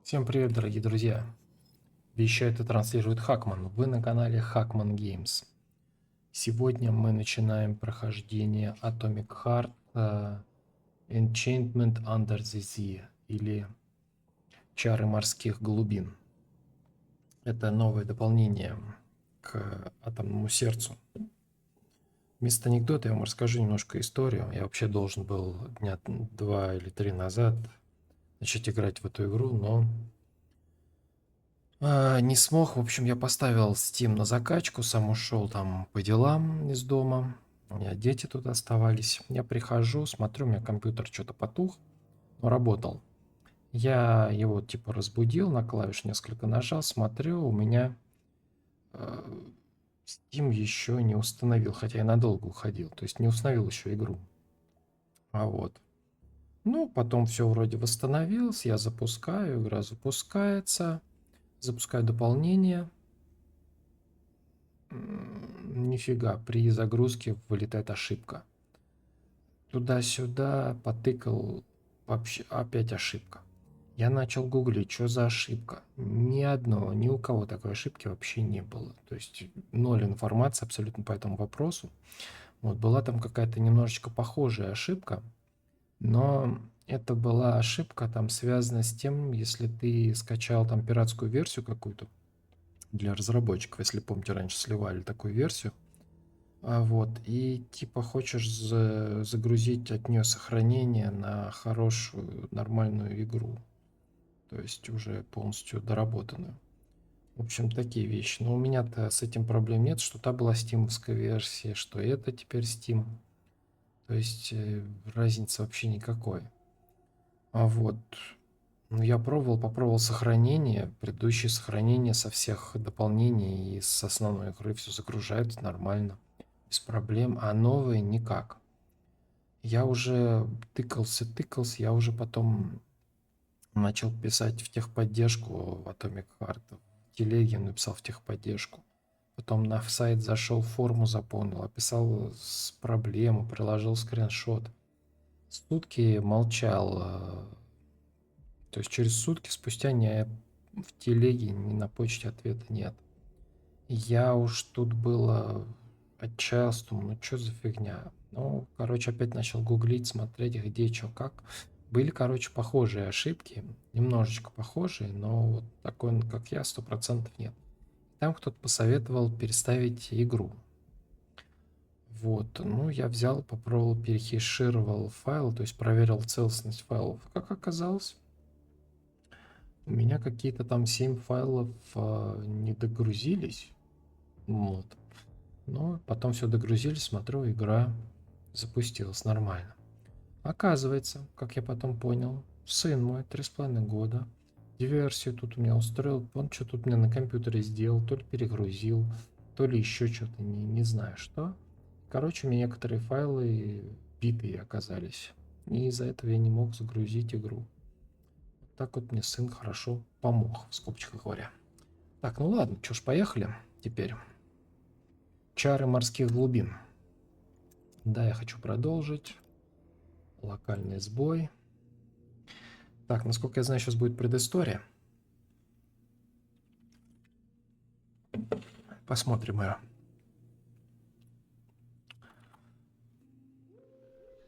Всем привет, дорогие друзья! Вещает и транслирует Хакман. Вы на канале Hackman Games. Сегодня мы начинаем прохождение Atomic Heart Enchantment Under the Sea, или Чары морских глубин. Это новое дополнение к Атомному сердцу. Вместо анекдота я вам расскажу немножко историю. Я вообще должен был дня 2 или 3 назад начать играть в эту игру, но не смог. В общем, я поставил Steam на закачку, сам ушел там по делам из дома. У меня дети тут оставались. Я прихожу, смотрю, у меня компьютер что-то потух, но работал. Я его типа разбудил, на клавиш несколько нажал, смотрю, у меня Steam еще не установил, хотя я надолго уходил, то есть не установил еще игру. А вот. Ну, потом все вроде восстановилось, я запускаю, игра запускается, запускаю дополнение. Нифига, при загрузке вылетает ошибка. Туда-сюда потыкал, вообще опять ошибка. Я начал гуглить, что за ошибка. Ни у кого такой ошибки вообще не было. То есть ноль информации абсолютно по этому вопросу. Вот была там какая-то немножечко похожая ошибка, но это была ошибка там связана с тем, если ты скачал там пиратскую версию какую-то для разработчиков, если помните, раньше сливали такую версию. Вот, и типа хочешь загрузить от нее сохранение на хорошую, нормальную игру. То есть уже полностью доработанную. В общем, такие вещи. Но у меня-то с этим проблем нет, что та была стимовская версия, что это теперь Steam. То есть разницы вообще никакой. А вот, ну, я попробовал сохранение, предыдущее сохранение со всех дополнений и с основной игры все загружается нормально, без проблем, а новые никак. Я уже тыкался, я уже потом начал писать в техподдержку в Atomic Heart, в телеге написал в техподдержку. Потом на сайт зашел, форму заполнил, описал проблему, приложил скриншот. Сутки молчал. То есть через сутки спустя ни в телеге, ни на почте ответа нет. Я уж тут было отчаялся, думаю, ну что за фигня. Ну, короче, опять начал гуглить, смотреть, где, что, как. Были, короче, похожие ошибки, немножечко похожие, но вот такой, как я, 100% нет. Там кто-то посоветовал переставить игру. Вот, ну, я взял, попробовал, перехешировал файл, то есть проверил целостность файлов. Как оказалось, у меня какие-то там 7 файлов не догрузились. Вот. Но потом все догрузили, смотрю, игра запустилась нормально. Оказывается, как я потом понял, сын мой 3,5 года диверсию тут у меня устроил. Он что тут у меня на компьютере сделал, то ли перегрузил, то ли еще что-то, не знаю что. Короче, у меня некоторые файлы битые оказались. И из-за этого я не мог загрузить игру. Вот так вот мне сын хорошо помог, в скобочках говоря. Так, ну ладно, что ж, поехали теперь. Чары морских глубин. Да, я хочу продолжить. Локальный сбой. Так, насколько я знаю, сейчас будет предыстория. Посмотрим ее.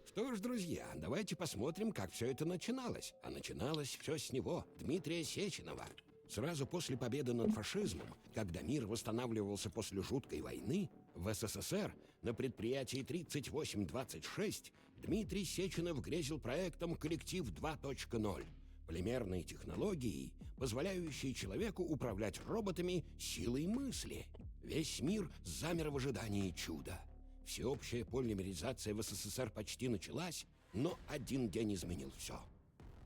Что ж, друзья, давайте посмотрим, как все это начиналось. А начиналось все с него, Дмитрия Сеченова. Сразу после победы над фашизмом, когда мир восстанавливался после жуткой войны, в СССР на предприятии 3826 Дмитрий Сеченов грезил проектом «Коллектив 2.0», полимерной технологией, позволяющей человеку управлять роботами силой мысли. Весь мир замер в ожидании чуда. Всеобщая полимеризация в СССР почти началась, но один день изменил все.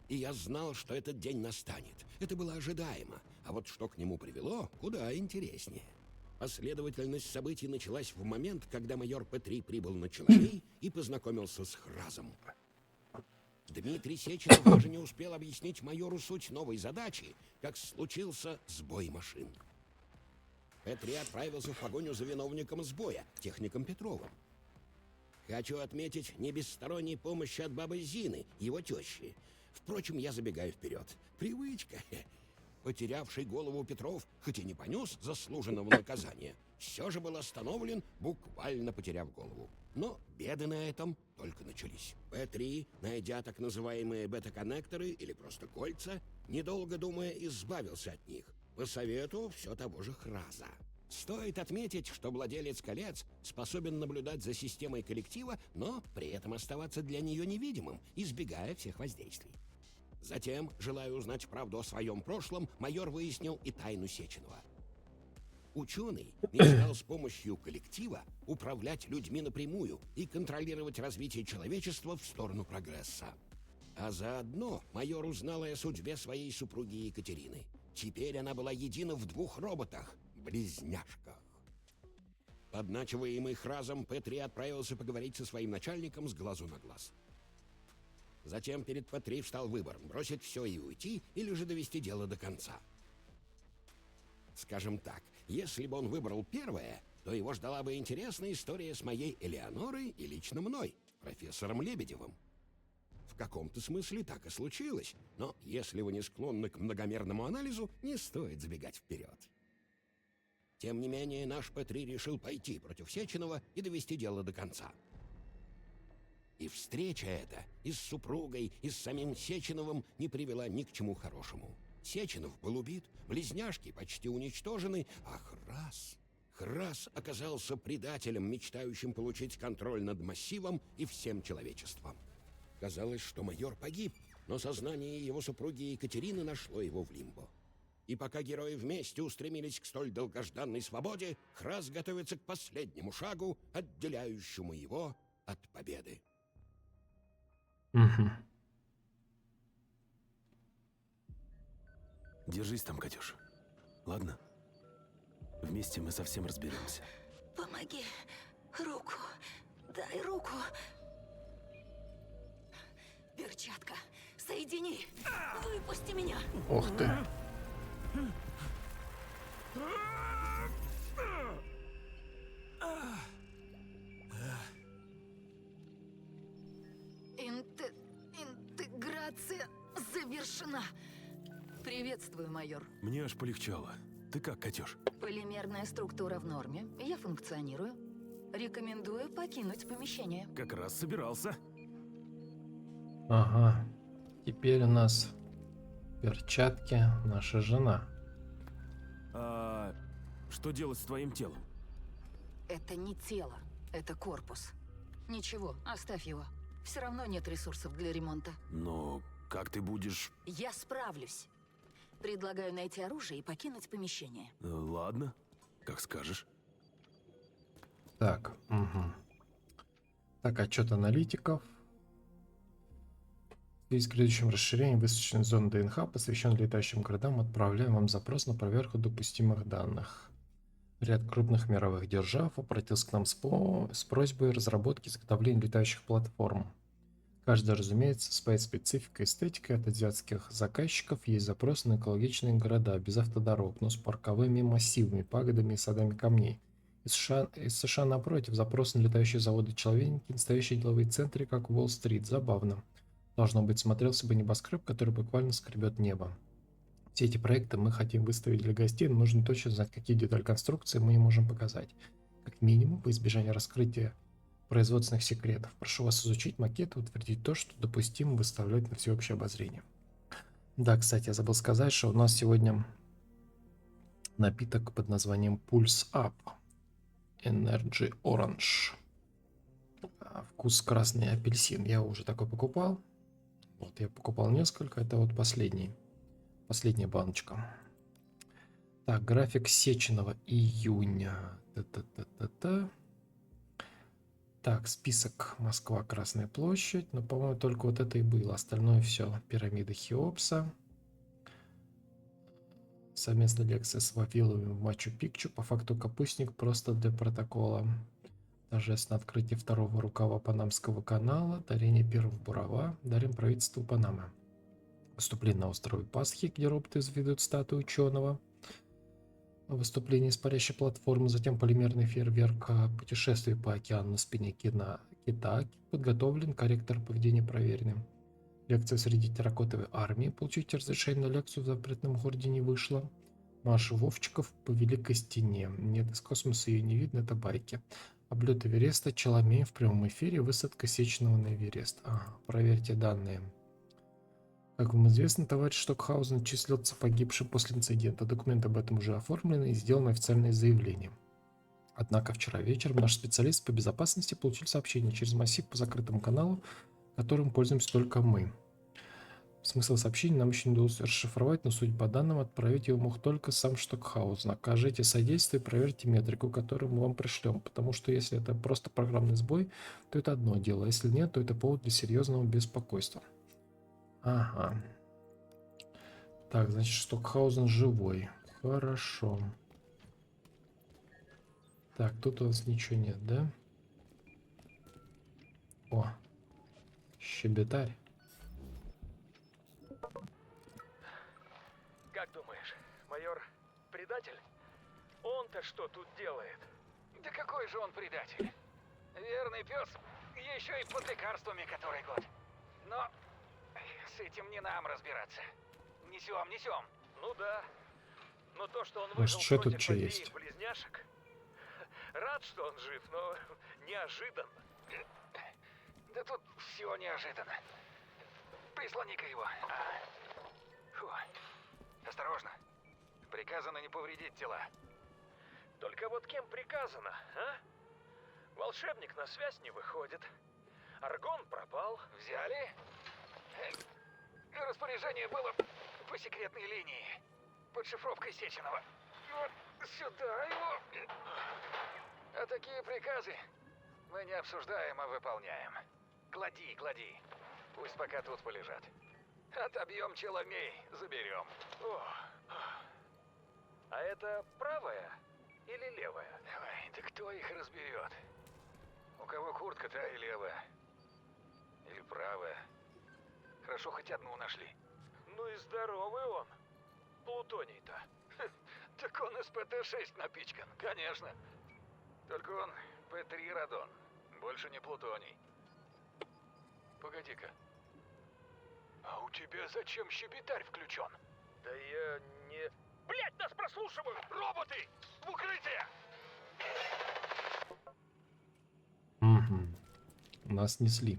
И я знал, что этот день настанет. Это было ожидаемо. А вот что к нему привело, куда интереснее. Последовательность событий началась в момент, когда майор П3 прибыл на Челомей и познакомился с Хразом. Дмитрий Сеченов даже не успел объяснить майору суть новой задачи, как случился сбой машин. П3 отправился в погоню за виновником сбоя, техником Петровым. Хочу отметить не без сторонней помощи от бабы Зины, его тещи. Впрочем, я забегаю вперед. Привычка. потерявший голову Петров, хоть и не понес заслуженного наказания, все же был остановлен, буквально потеряв голову. Но беды на этом только начались. П-3, найдя так называемые бета-коннекторы или просто кольца, недолго думая, избавился от них, по совету все того же Храза. Стоит отметить, что владелец колец способен наблюдать за системой коллектива, но при этом оставаться для нее невидимым, избегая всех воздействий. Затем, желая узнать правду о своем прошлом, майор выяснил и тайну Сеченова. Ученый мечтал с помощью коллектива управлять людьми напрямую и контролировать развитие человечества в сторону прогресса. А заодно майор узнал и о судьбе своей супруги Екатерины. Теперь она была едина в 2 роботах — близняшках. Подначиваемый Хразом, П-3 отправился поговорить со своим начальником с глазу на глаз. Затем перед П-3 встал выбор — бросить все и уйти, или же довести дело до конца. Скажем так, если бы он выбрал первое, то его ждала бы интересная история с моей Элеонорой и лично мной, профессором Лебедевым. В каком-то смысле так и случилось, но если вы не склонны к многомерному анализу, не стоит забегать вперед. Тем не менее, наш П-3 решил пойти против Сеченова и довести дело до конца. И встреча эта и с супругой, и с самим Сеченовым не привела ни к чему хорошему. Сеченов был убит, близняшки почти уничтожены, а Храс оказался предателем, мечтающим получить контроль над массивом и всем человечеством. Казалось, что майор погиб, но сознание его супруги Екатерины нашло его в лимбо. И пока герои вместе устремились к столь долгожданной свободе, Храс готовится к последнему шагу, отделяющему его от победы. Мгм. Держись там, Катюш. Ладно? Вместе мы совсем разберемся. Помоги. Руку. Дай руку. Перчатка. Соедини. Выпусти меня. Ух ты. Интеграция завершена. Приветствую, майор. Мне аж полегчало. Ты как, Катюш? Полимерная структура в норме. Я функционирую. Рекомендую покинуть помещение. Как раз собирался. Ага. Теперь у нас перчатки наша жена. А что делать с твоим телом? Это не тело, это корпус. Ничего, оставь его. Все равно нет ресурсов для ремонта. Но как ты будешь... Я справлюсь. Предлагаю найти оружие и покинуть помещение. Ладно, как скажешь. Так, угу. Так, отчет аналитиков. В связи с грядущим расширением высоченной зоны ДНХ, посвященной летающим городам, отправляем вам запрос на проверку допустимых данных. Ряд крупных мировых держав обратился к нам с просьбой разработки и изготовления летающих платформ. Каждая, разумеется, своей спецификой и эстетикой. От азиатских заказчиков есть запросы на экологичные города без автодорог, но с парковыми массивами, пагодами и садами камней. Из США, напротив, запросы на летающие заводы-человейники, настоящие деловые центры, как Уолл-стрит. Забавно. Должно быть, смотрелся бы небоскреб, который буквально скребет небо. Все эти проекты мы хотим выставить для гостей, но нужно точно знать, какие детали конструкции мы им можем показать. Как минимум, во избежание раскрытия производственных секретов. Прошу вас изучить макет и утвердить то, что допустимо выставлять на всеобщее обозрение. Да, кстати, я забыл сказать, что у нас сегодня напиток под названием Pulse Up Energy Orange. Вкус красный апельсин. Я уже такой покупал. Вот я покупал несколько. Это вот последняя баночка. Так, график Сеченова июня. Та-та-та-та-та. Так, список Москва, Красная площадь. Но, по-моему, только вот это и было. Остальное все. Пирамида Хеопса. Совместно лекция с Вавиловым в Мачу-Пикчу. По факту капустник просто для протокола. Торжественное открытие второго рукава Панамского канала. Дарение первого бурава. Дарим правительству Панамы. Выступление на острове Пасхи, где роботы изведут статую ученого. Выступление с парящей платформы, затем полимерный фейерверк, путешествие по океану на спине кита, подготовлен, корректор поведения проверенным. Лекция среди терракотовой армии. Получить разрешение на лекцию в запретном городе не вышло. Маша Вовчиков по Великой Стене. Нет, из космоса ее не видно, это байки. Облет Эвереста, Челомей в прямом эфире, высадка Сеченова на Эверест. Ага, проверьте данные. Как вам известно, товарищ Штокхаузен числился погибшим после инцидента. Документы об этом уже оформлены и сделано официальное заявление. Однако вчера вечером наш специалист по безопасности получил сообщение через массив по закрытому каналу, которым пользуемся только мы. Смысл сообщения нам еще не удалось расшифровать, но, судя по данным, отправить его мог только сам Штокхаузен. Окажите содействие и проверьте метрику, которую мы вам пришлем, потому что если это просто программный сбой, то это одно дело, а если нет, то это повод для серьезного беспокойства. Ага. Так, значит, Штокхаузен живой. Хорошо. Так, тут у нас ничего нет, да? О, щебетарь. Как думаешь, майор предатель? Он-то что тут делает? Да какой же он предатель? Верный пес, еще и под лекарствами который год. Но с этим не нам разбираться. Несем, несем. Ну да. Но то, что он Может, выжил что тут против что обеих есть? близняшек, рад, что он жив, но неожиданно. Да тут все неожиданно. Прислони-ка его. Фу. Осторожно. Приказано не повредить тела. Только вот кем приказано, а? Волшебник на связь не выходит. Аргон пропал. Взяли? Распоряжение было по секретной линии. Под шифровкой Сеченова. Вот сюда его. А такие приказы мы не обсуждаем, а выполняем. Клади, клади. Пусть пока тут полежат. Отобьем Челомей, заберем. А это правая или левая? Ой, да кто их разберет? У кого куртка, та и левая. Или правая. Хорошо, хоть одну нашли. Ну и здоровый он. Плутоний-то. Так он из ПТ-6 напичкан, конечно. Только он П3 радон. Больше не плутоний. Погоди-ка. А у тебя зачем щебетарь включен? Да я не... Блять, нас прослушивают! Роботы! В укрытие! Угу. Нас несли.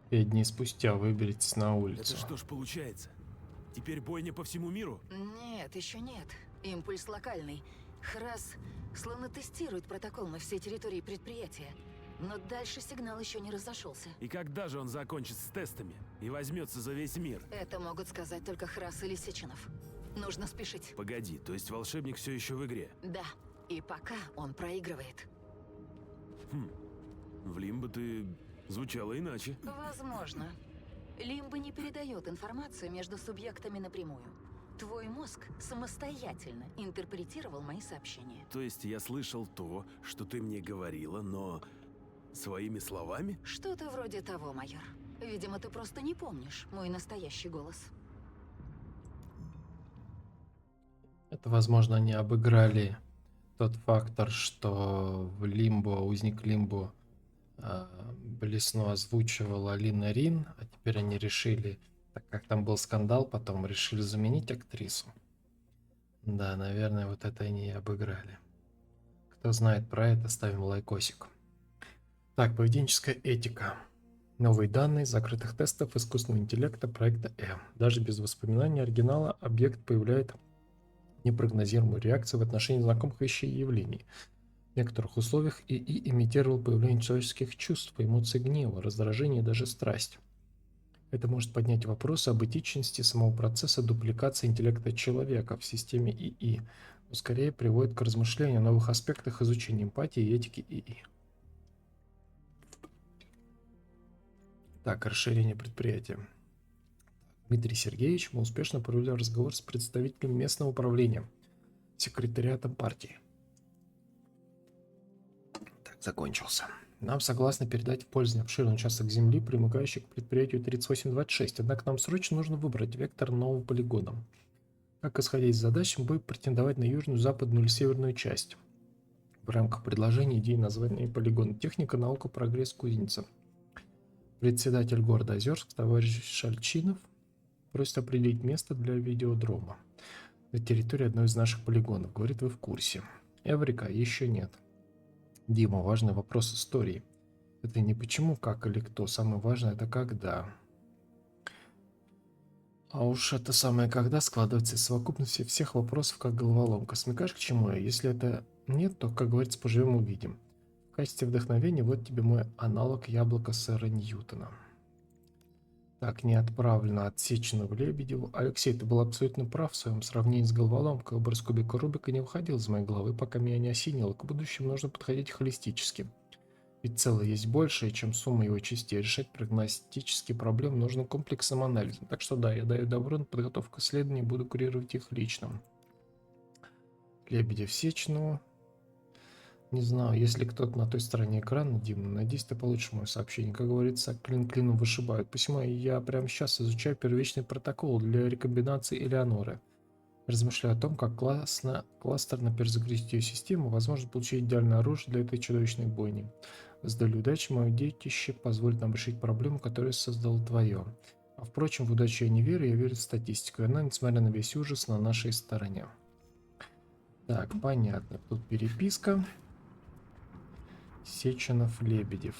Пять дней спустя выберитесь на улицу. Это что ж получается? Теперь бойня по всему миру? Нет, еще нет. Импульс локальный. Храс словно тестирует протокол на всей территории предприятия. Но дальше сигнал еще не разошелся. И когда же он закончит с тестами и возьмется за весь мир? Это могут сказать только Храс или Сеченов. Нужно спешить. Погоди, то есть волшебник все еще в игре? Да, и пока он проигрывает. В Лимбо ты звучало иначе. Возможно. Лимбо не передает информацию между субъектами напрямую. Твой мозг самостоятельно интерпретировал мои сообщения. То есть я слышал то, что ты мне говорила, но своими словами? Что-то вроде того, майор. Видимо, ты просто не помнишь мой настоящий голос. Это, возможно, они обыграли тот фактор, что в Лимбо, узник Лимбо Блесну озвучивала Алина Рин, а теперь они решили, так как там был скандал, потом решили заменить актрису. Да, наверное, вот это они и обыграли. Кто знает про это, ставим лайкосик. Так, поведенческая этика. Новые данные закрытых тестов искусственного интеллекта проекта Э. Даже без воспоминаний оригинала объект появляет непрогнозируемую реакцию в отношении знакомых вещей и явлений. В некоторых условиях ИИ имитировал появление человеческих чувств, эмоций гнева, раздражения и даже страсть. Это может поднять вопросы об этичности самого процесса дупликации интеллекта человека в системе ИИ, но скорее приводит к размышлению о новых аспектах изучения эмпатии и этики ИИ. Так, расширение предприятия. Дмитрий Сергеевич, мы успешно провели разговор с представителем местного управления, секретариатом партии. Так, закончился. Нам согласны передать в пользование обширный участок земли, примыкающий к предприятию 3826, однако нам срочно нужно выбрать вектор нового полигона. Как исходя из задач, мы будем претендовать на южную, западную или северную часть. В рамках предложения идеи названия полигона «Техника, наука, прогресс, кузница». Председатель города Озерск, товарищ Шальчинов, просит определить место для видеодрома на территории одной из наших полигонов. Говорит, вы в курсе. Эврика, еще нет. Дима, важный вопрос истории. Это не почему, как или кто. Самое важное, это когда. А уж это самое когда складывается из совокупности всех вопросов, как головоломка. Смекаешь, к чему я? Если это нет, то, как говорится, поживем увидим. В качестве вдохновения вот тебе мой аналог яблока сэра Ньютона. Так, не отправлено от Сеченова Лебедеву. Алексей, ты был абсолютно прав в своем сравнении с головоломкой. Образ кубика Рубика не выходил из моей головы, пока меня не осенило. К будущему нужно подходить холистически. Ведь целое есть большее, чем сумма его частей. Решать прогностические проблемы нужно комплексным анализом. Так что да, я даю добро на подготовку исследований, буду курировать их лично. Лебедев Сеченову. Не знаю, если кто-то на той стороне экрана, Дима, надеюсь, ты получишь мое сообщение. Как говорится, клин клином вышибают. Посему я прямо сейчас изучаю первичный протокол для рекомбинации Элеоноры. Размышляю о том, как кластерно перезагрузить ее систему, возможно, получить идеальное оружие для этой чудовищной бойни. С долей удачи мое детище позволит нам решить проблему, которую создал вдвоем. А впрочем, в удачу я не верю, я верю в статистику, и она, несмотря на весь ужас, на нашей стороне. Так, понятно. Тут переписка. Сеченов, Лебедев.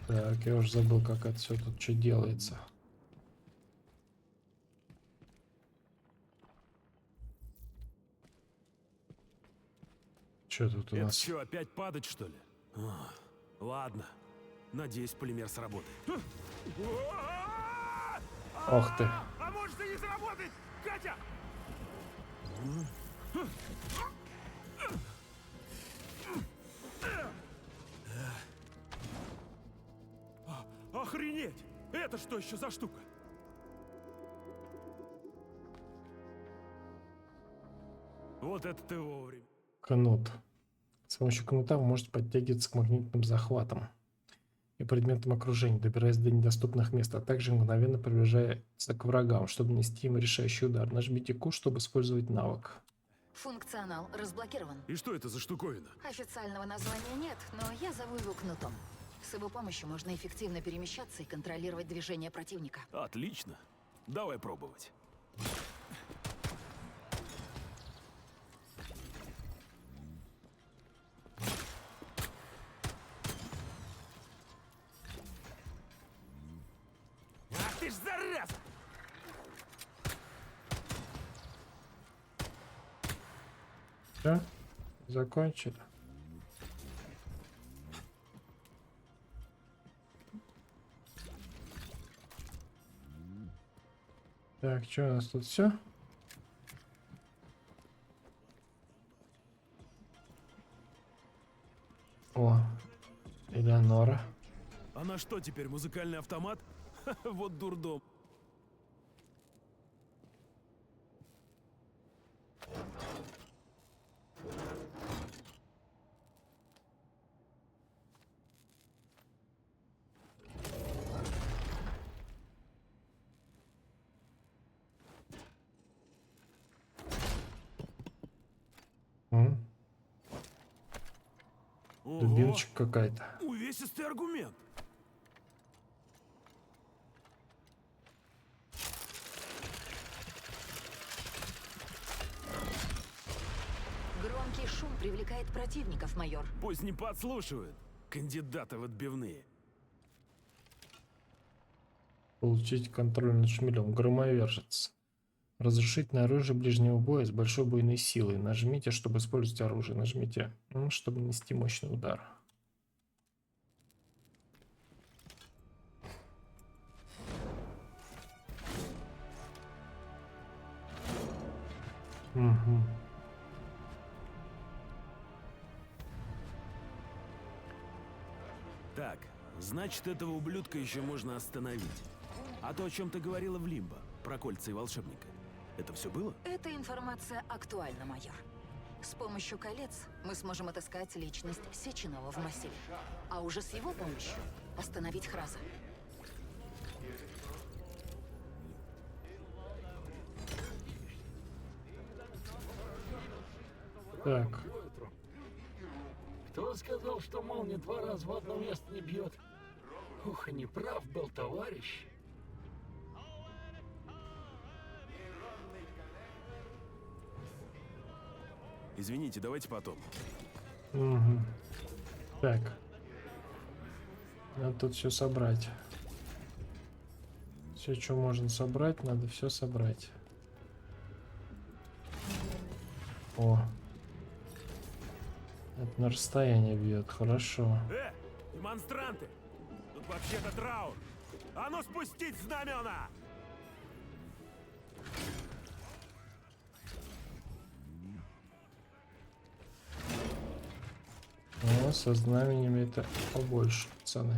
Так, я уже забыл, как это все тут что делается. Что тут у Это нас? что, опять падать, что ли? Ладно. Надеюсь, полимер сработает. Ох ты. А может и не сработать! Катя! Охренеть! Это что еще за штука? Вот это ты вовремя. Кнут. С помощью кнута вы можете подтягиваться к магнитным захватам и предметам окружения, добираясь до недоступных мест, а также мгновенно приближаясь к врагам, чтобы нанести им решающий удар. Нажмите Q, чтобы использовать навык. Функционал разблокирован. И что это за штуковина? Официального названия нет, но я зову его кнутом. С его помощью можно эффективно перемещаться и контролировать движение противника. Отлично. Давай пробовать. Ах ты ж зараза! Все? Закончили. Так, что у нас тут все? О, Элеонора. Она что теперь, музыкальный автомат? Вот дурдом. Ого, Дубиночка какая-то. увесистый аргумент. Громкий шум привлекает противников, майор. Пусть не подслушивают. Кандидаты в отбивные. Получить контроль над шмелем. Громовержец. Разрушительное оружие ближнего боя с большой бойной силой. Нажмите, чтобы использовать оружие. Нажмите, чтобы нанести мощный удар. Мгм. Так, значит, этого ублюдка еще можно остановить. А то, о чем ты говорила в Лимбо, про кольца и волшебника, это все было? Эта информация актуальна, майор. С помощью колец мы сможем отыскать личность Сеченова в массиве. А уже с его помощью остановить Храза. Так, Кто сказал, что молния 2 раза в одно место не бьет? Ух, и неправ был товарищ. Извините, давайте потом. мгм. Так. Надо тут все собрать. Все, что можно собрать, надо все собрать. О. Это на расстояние бьет, хорошо. Демонстранты! Тут вообще-то траур! А ну спустить знамена! О, со знаменями это побольше, пацаны.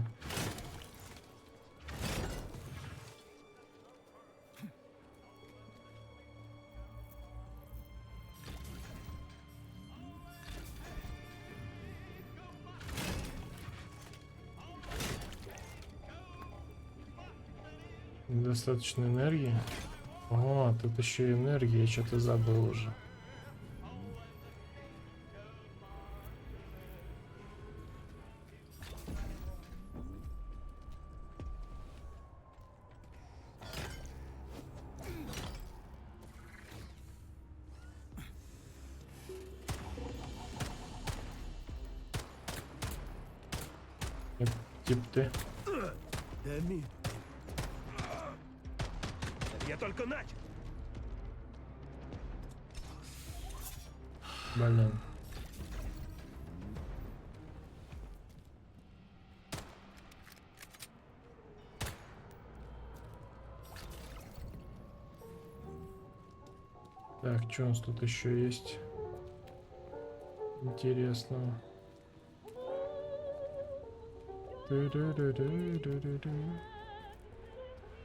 Недостаточно энергии. О, тут еще и энергия, я что-то забыл уже. Тип ты. Дами. Я только начал. Блин. Так, что у нас тут еще есть интересного? Ту-ду-ду-ду-ду-ду-ду.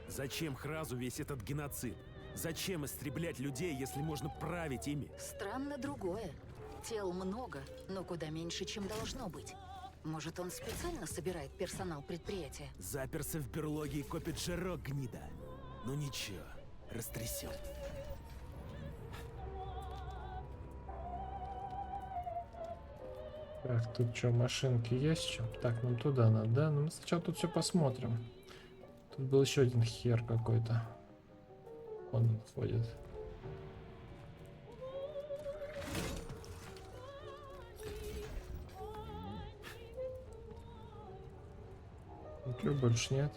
Зачем Хразу весь этот геноцид? Зачем истреблять людей, если можно править ими? Странно другое. Тел много, но куда меньше, чем должно быть. Может, он специально собирает персонал предприятия? Заперся в берлоге и копит жирок, гнида. Ну ничего, растрясем. Так, тут что, машинки есть еще? Так, нам туда надо, да? Ну, мы сначала тут все посмотрим. Тут был еще один хер какой-то. Он ходит. Ничего больше нет.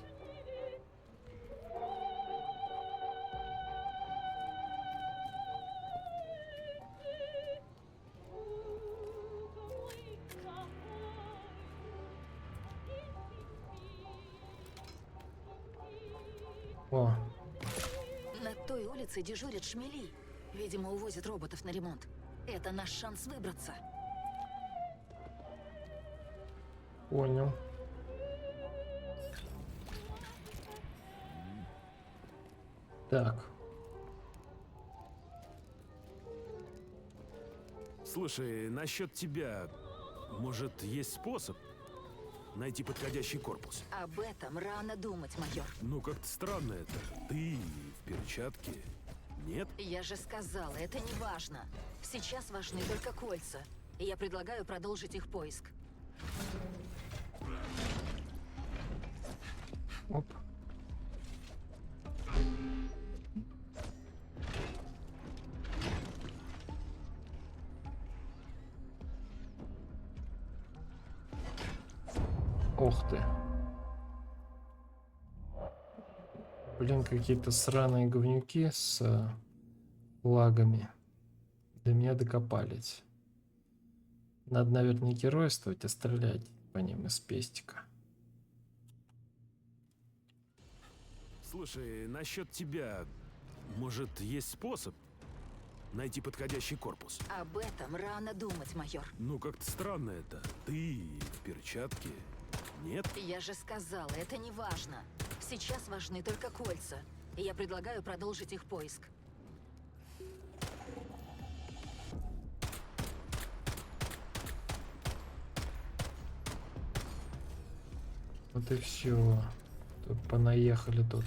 О, На той улице дежурят шмели. Видимо, увозят роботов на ремонт. Это наш шанс выбраться. понял. Так, Слушай, насчет тебя, может, есть способ найти подходящий корпус? Об этом рано думать, майор. Ну, как-то странно это. Ты в перчатке. Нет? Я же сказала, это не важно. Сейчас важны только кольца. И я предлагаю продолжить их поиск. оп. Ох ты. Блин, какие-то сраные говнюки с лагами. До меня докопались. Надо, наверное, не геройствовать, а стрелять по ним из пестика. Слушай, насчет тебя, может, есть способ найти подходящий корпус. Об этом рано думать, майор. Ну, как-то странно это. Ты в перчатке? Нет? Я же сказала, это не важно. Сейчас важны только кольца. И я предлагаю продолжить их поиск. Вот и все. Тут понаехали тут.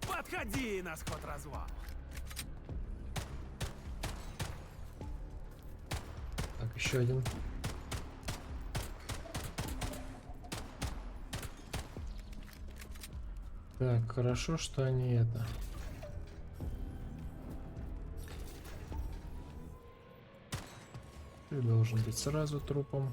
Подходи на сход-развал. Так, еще один. Так, хорошо, что они это. Ты должен быть сразу трупом.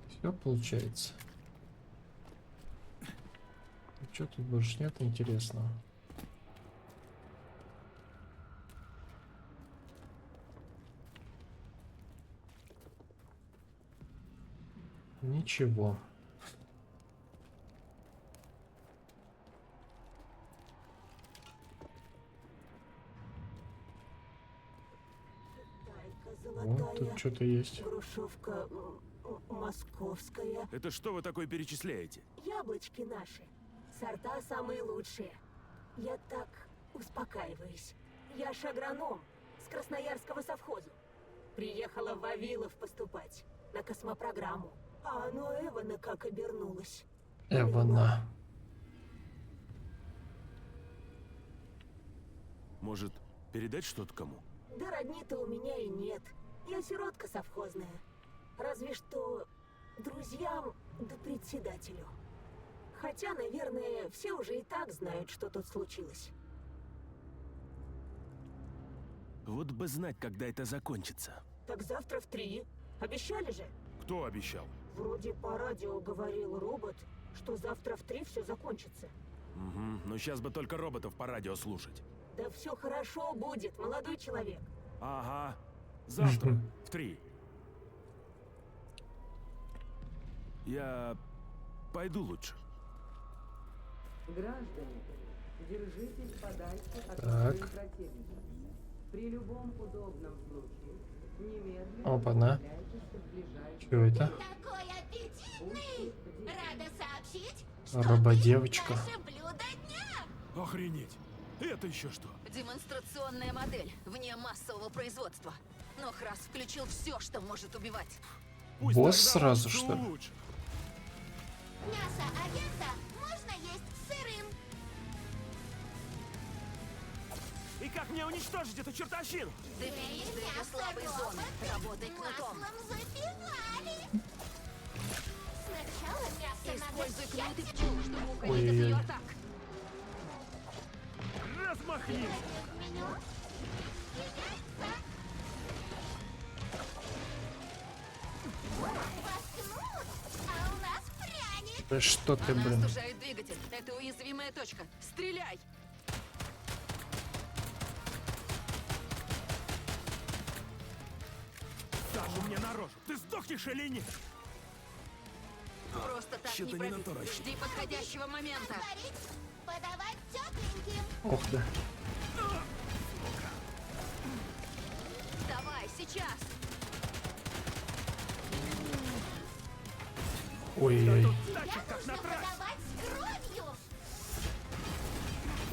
Все получается. Что тут больше нет интересного? Ничего. Вот тут что-то есть. Грушевка московская. Это что вы такое перечисляете? Яблочки наши. Сорта самые лучшие. Я так успокаиваюсь. Я ж агроном с Красноярского совхоза. Приехала в Вавилов поступать на космопрограмму. А оно Эвана как обернулось. Эвана. Может, передать что-то кому? Да родни-то у меня и нет. Я сиротка совхозная. Разве что друзьям да председателю. Хотя, наверное, все уже и так знают, что тут случилось. Вот бы знать, когда это закончится. Так завтра в 3. Обещали же? Кто обещал? Вроде по радио говорил робот, что завтра в 3 все закончится. Угу, но сейчас бы только роботов по радио слушать. Да все хорошо будет, молодой человек. Ага. Завтра в 3. Я пойду лучше. Граждане, держитесь подальше от Так. машин противника. При любом удобном случае немедленно Опа-на. направляйтесь в ближайший... Что это? Такой аппетитный! Рада сообщить, что Рободевочка. наше блюдо дня! Охренеть! Это еще что? Демонстрационная модель вне массового производства. Но Храс включил все, что может убивать. Пусть Босс тогда сразу, лучше что ли? улучшит. Мясо агента можно есть сырым. И как мне уничтожить эту чертовщину? Доберись до ее слабой зоны. Работай кнутом. Маслом запивали. Сначала мясо надо Используй кнут и тщательно пчел, чтобы уходить от Ой-ой-ой. ее атак. Размахнись! в меню. И яйца. Воткнут, а у нас пряник. Да что ты, Она блин. остужает двигатель. Это уязвимая точка. Стреляй! Сажу мне на рожу. Ты сдохнешь или нет? Просто так Что-то не не на пробить. то рассчитан. Жди подходящего момента. Говорить, подавать тепленьким. Ох ты. Давай, сейчас! Ой-ой. Значит, как на Нужно трассе. подавать с кровью.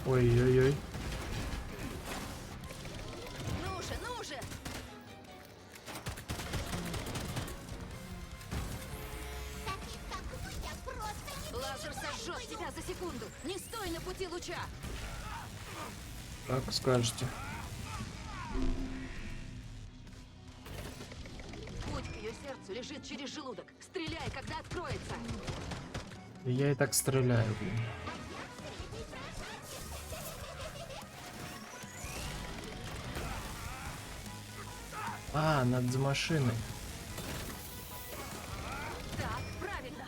Ой-ой-ой. Ну же, ну же! Таких, как вы, я просто не Лазер сожжет тебя за секунду. Не стой на пути луча. Как скажете. Путь к ее сердцу лежит через желудок. Стреляй, когда откроется. И я и так стреляю, блин. А, над машиной. Так, правильно.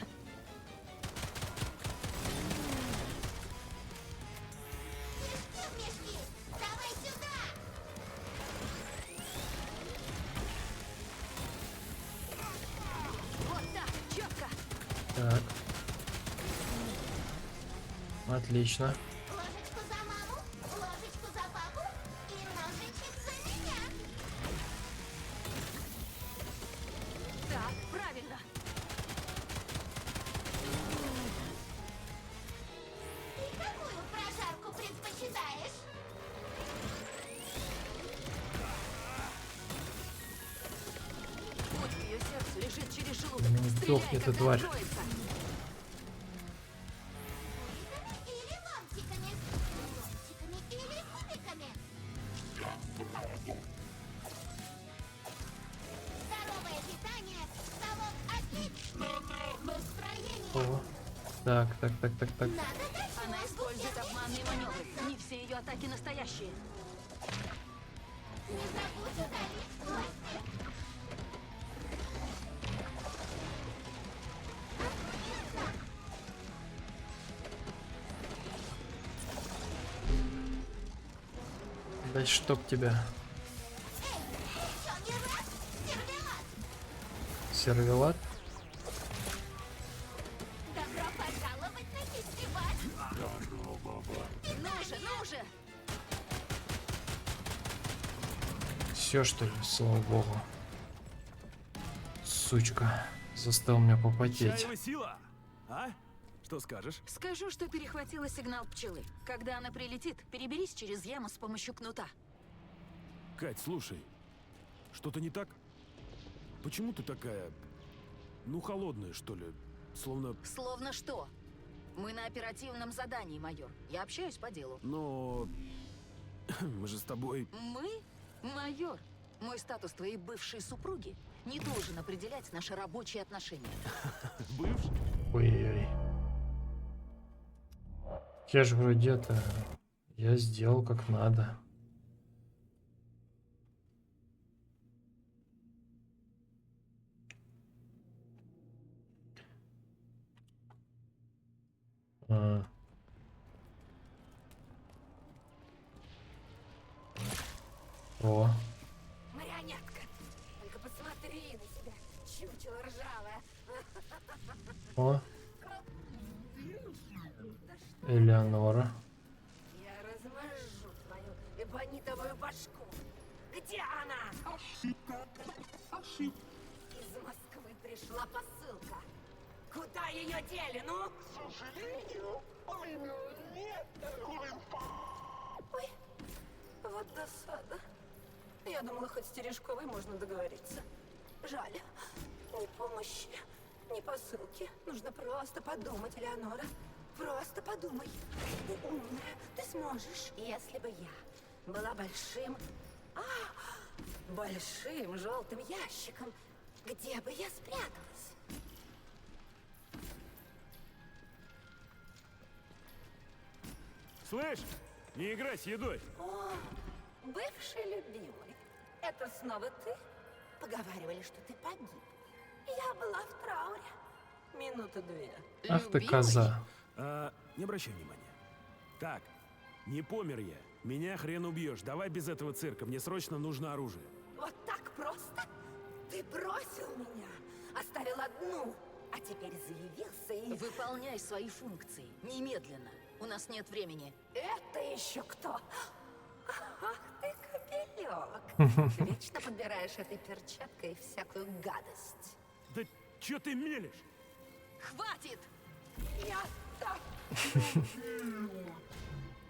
Умешки, давай сюда! Вот так, четко. Так. Отлично. Ложечку за маму, ложечку за папу и ножичек за меня. Так, правильно. Ты какую прожарку предпочитаешь? Путь к ее сердцу лежит через желудок. Ну, Стреляй, сдохни ты, когда тварь. откроется. Или ломтиками? Ломтиками или кубиками? Здоровое питание, залог отличного настроения. О. Так. Надо дать Она использует обманные маневры. Не все ее атаки настоящие. не забудь ударить в гости. Да чтоб тебя. Еще не раз, сервелат. Сервелат? Добро пожаловать на фестиваль. Ну же! Все что ли, слава богу. Сучка. Заставил меня попотеть. Чаева сила! А? Что скажешь? Скажу, что перехватила сигнал пчелы. Когда она прилетит, переберись через яму с помощью кнута. Кать, слушай. Что-то не так? Почему ты такая... Ну, холодная, что ли? Словно... Словно что? Мы на оперативном задании, майор. Я общаюсь по делу. Но... Мы же с тобой... Мы? Майор, мой статус твоей бывшей супруги не должен определять наши рабочие отношения. Бывший? Ой-ой-ой. Я же вроде это... Я сделал как надо. А. О, Марионетка. Только посмотри на себя. Чучело ржавое. о. Элеонора. Я размажу твою эбонитовую башку. Где она? Из Москвы пришла посылка. Куда ее дели, ну? К сожалению, у меня нет такой Ой, вот досада. Я думала, хоть с Терешковой можно договориться. Жаль. Ни помощи, ни посылки. Нужно просто подумать, Элеонора. Просто подумай. Ты умная, ты сможешь. Если бы я была большим желтым ящиком, где бы я спряталась? Слышь, не играй с едой. О, бывший любимый, это снова ты? Поговаривали, что ты погиб. Я была в трауре. Минуты 2. Ах ты Любимый? коза. Не обращай внимания. Так, не помер я. Меня хрен убьешь. Давай без этого цирка. Мне срочно нужно оружие. Вот так просто? Ты бросил меня, оставил одну, а теперь заявился и... Выполняй свои функции. Немедленно. У нас нет времени. Это еще кто? Ах ты, кобелек. Вечно подбираешь этой перчаткой всякую гадость. Да чё ты мелешь? Хватит! Я так...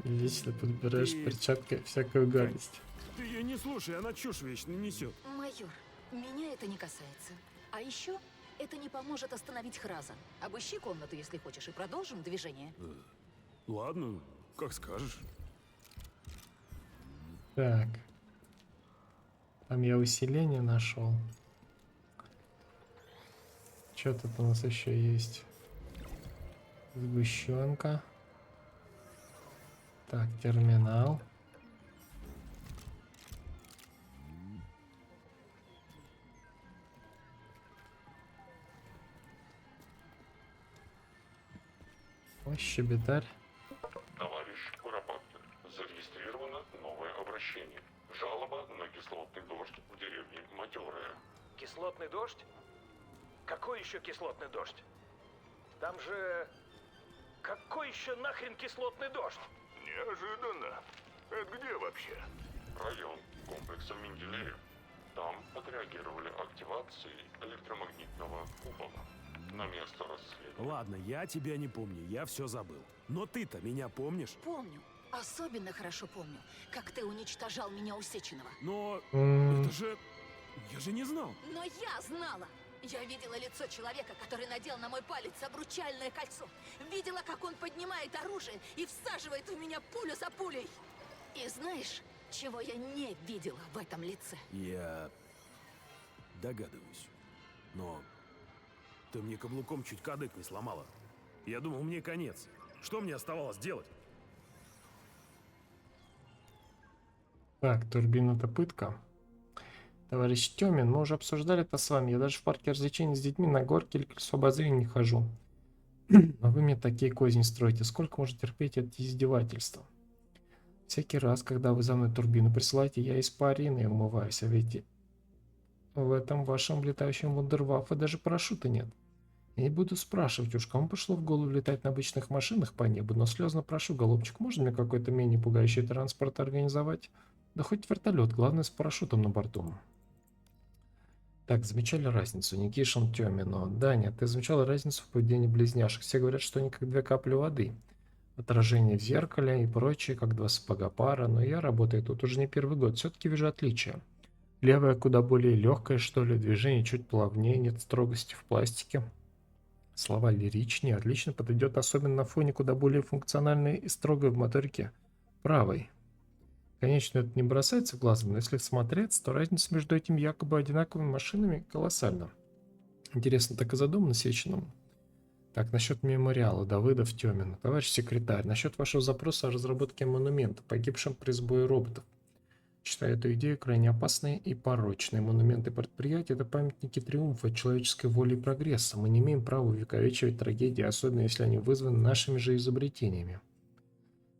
Вечно подбираешь Ты- перчаткой всякую гадость. Ты ее не слушай, она чушь вечно несет. Майор, меня это не касается. А еще это не поможет остановить Храза. Обыщи комнату, если хочешь, и продолжим движение. Ладно, как скажешь. Так. Там я усиление нашел. Что тут у нас еще есть? Сгущенка. Так, терминал. Ой, щебетарь. Товарищ Куропаткин, зарегистрировано новое обращение. Жалоба на кислотный дождь в деревне Матерая. Кислотный дождь? Какой еще кислотный дождь? Там же... Какой еще нахрен кислотный дождь? Неожиданно. Это где вообще? Район комплекса Менделеев. Там отреагировали активацией электромагнитного купола. На место расследования. Ладно, я тебя не помню, я все забыл. Но ты-то меня помнишь? Помню. Особенно хорошо помню, как ты уничтожал меня у Сеченова. Но М, это же... Я же не знал. Но я знала! Я видела лицо человека, который надел на мой палец обручальное кольцо. Видела, как он поднимает оружие и всаживает в меня пулю за пулей. И знаешь, чего я не видела в этом лице? Я догадываюсь. Но ты мне каблуком чуть кадык не сломала. Я думал, мне конец. Что мне оставалось делать? Так, турбина это пытка. Товарищ Тёмин, мы уже обсуждали это с вами. Я даже в парке развлечений с детьми на горке или колесо обозрения не хожу. А вы мне такие козни строите. Сколько можно терпеть эти издевательства? Всякий раз, когда вы за мной турбину присылаете, я испариной умываюсь. А ведь в этом вашем летающем вундерваффе даже парашюта нет. Я не буду спрашивать уж, кому пошло в голову летать на обычных машинах по небу, но слезно прошу, голубчик, можно мне какой-то менее пугающий транспорт организовать? Да хоть вертолет, главное с парашютом на борту. Так, замечали разницу? Никишин Тёмино. Даня, ты замечала разницу в поведении близняшек? Все говорят, что они как две капли воды. Отражение в зеркале и прочее, как два сапога пара, но я работаю тут уже не первый год, все-таки вижу отличия. Левая куда более легкая, что ли, движение чуть плавнее, нет строгости в пластике. Слова лиричнее, отлично подойдет, особенно на фоне куда более функциональной и строгой в моторике правой. Конечно, это не бросается в глаза, но если смотреться, то разница между этими якобы одинаковыми машинами колоссальна. Интересно, так и задумано Сеченовым? Так, насчет мемориала Давыдов Тёмин. Товарищ секретарь, насчет вашего запроса о разработке монумента погибшим при сбое роботов. Считаю эту идею крайне опасной и порочной. Монументы предприятия – это памятники триумфа человеческой воли и прогресса. Мы не имеем права увековечивать трагедии, особенно если они вызваны нашими же изобретениями.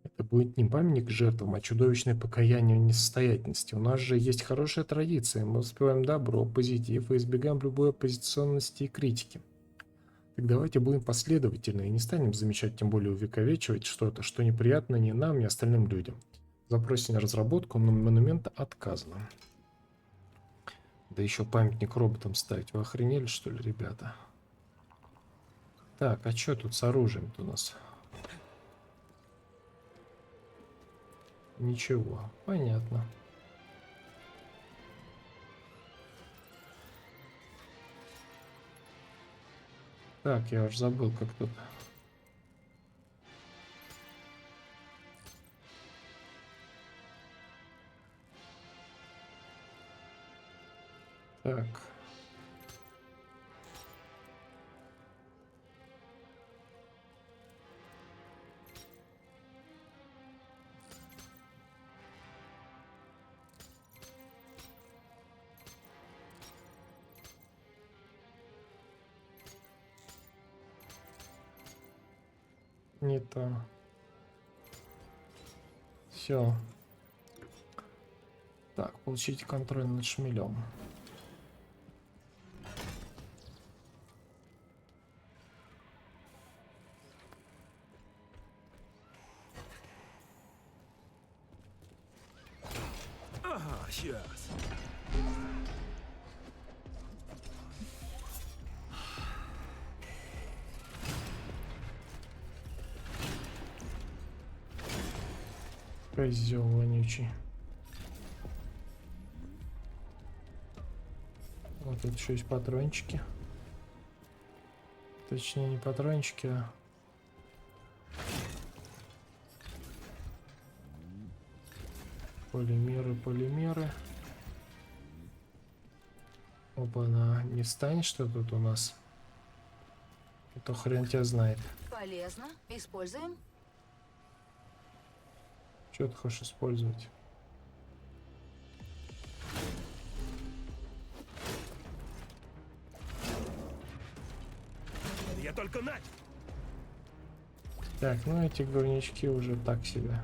Это будет не памятник жертвам, а чудовищное покаяние в несостоятельности. У нас же есть хорошая традиция. Мы воспеваем добро, позитив и избегаем любой оппозиционности и критики. Так давайте будем последовательны и не станем замечать, тем более увековечивать что-то, что неприятно ни нам, ни остальным людям. В запросе на разработку монумента отказано. Да еще памятник роботам ставить. Вы охренели, что ли, ребята? Так, а что тут с оружием-то у нас? Ничего, понятно. Так, я уже забыл, как тут. Так. Не то. Все. Так, получить контроль над шмелем. Ага, сейчас. Козел вонючий. Вот тут еще есть патрончики. Точнее, не патрончики, а... полимеры. Опа-на, не станет, что тут у нас? Это хрен тебя знает. Полезно. Используем. Что ты хочешь использовать? Я только начал. Так, ну эти говнячки уже так себе.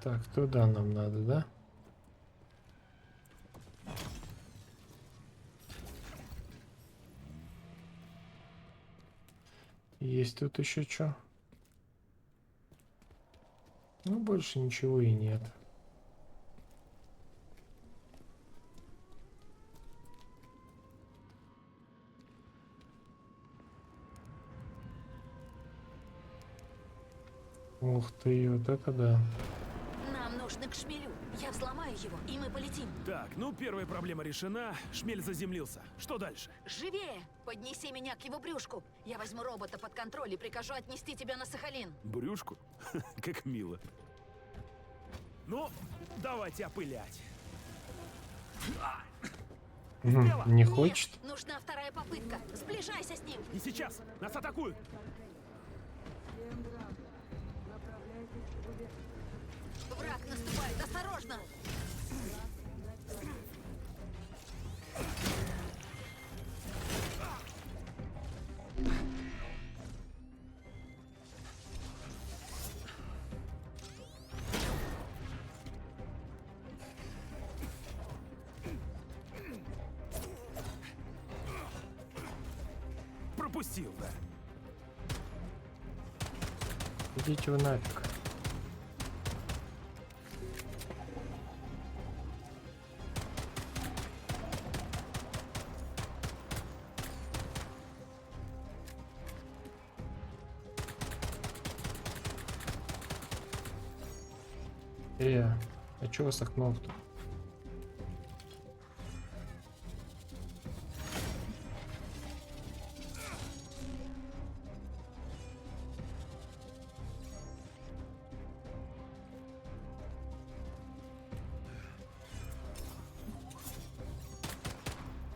Так, туда нам надо, да? Есть тут еще что? Ну, больше ничего и нет. Ух ты, вот это да. Нам нужно к шмелю. Я взломаю его, и мы полетим. Так, ну первая проблема решена. Шмель заземлился. Что дальше? Живее! Поднеси меня к его брюшку. Я возьму робота под контроль и прикажу отнести тебя на Сахалин. Брюшку? Как мило. Ну, давайте опылять. Не Нет, хочет? нужна вторая попытка. Сближайся с ним. И сейчас! Нас атакуют! Враг наступает. Осторожно! Пропустил, да. Идите вы нафиг. А чё вас окно-то?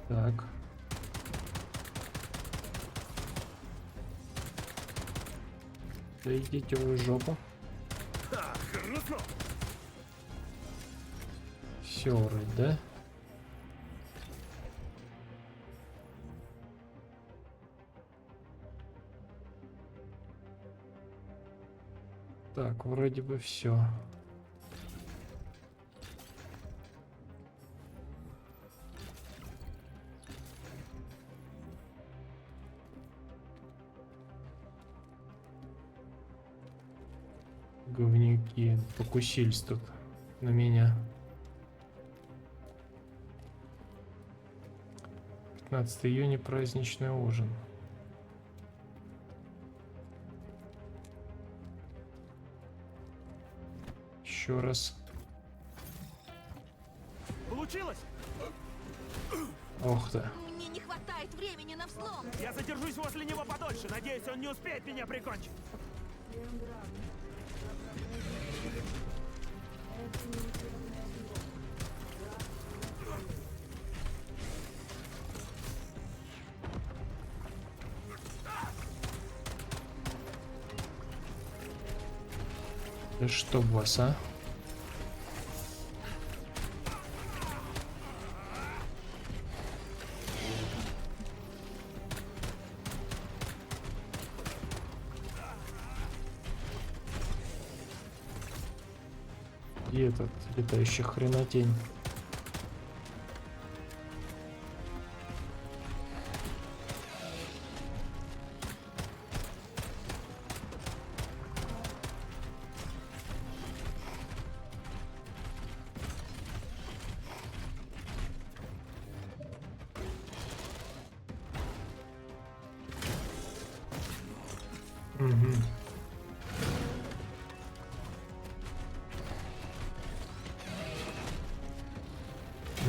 Так. Да идите вы в жопу. Хорошо. Все вроде, да? Так, вроде бы все. Говнюки покусились тут на меня. 15 июня праздничный ужин. Еще раз. Получилось? Ох ты. Мне не хватает времени на взлом. Я задержусь возле него подольше. Надеюсь, он не успеет меня прикончить. Да чтоб вас, а? И этот летающий хренотень. Угу.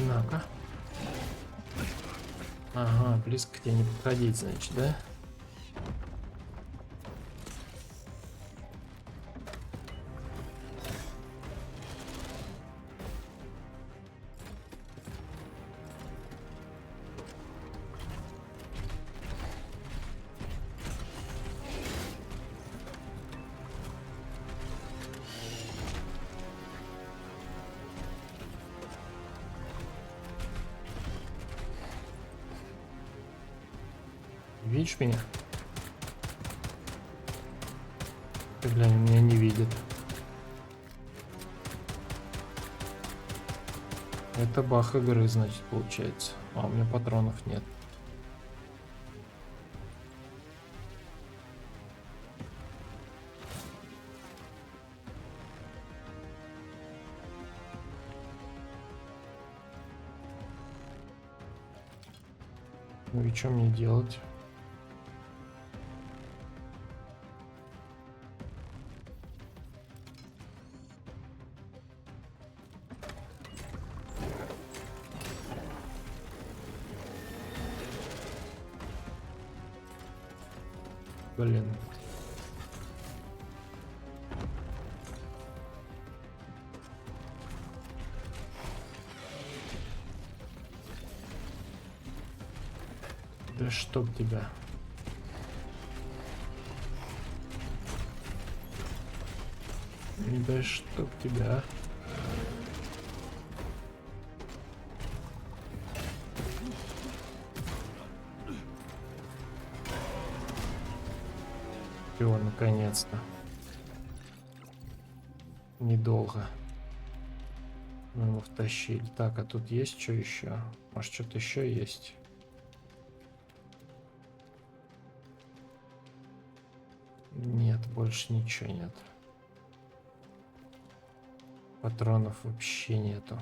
На-ка. Ага, близко к тебе не подходить, значит, да? Видишь меня? Ты, глянь, меня не видит. Это бах игры, значит, получается. А у меня патронов нет. Ну и что мне делать? Блин. Да чтоб тебя. Да чтоб тебя. Его наконец-то. Недолго. Мы его втащили. Так, а тут есть что еще? Может, что-то еще есть? Нет, больше ничего нет. Патронов вообще нету.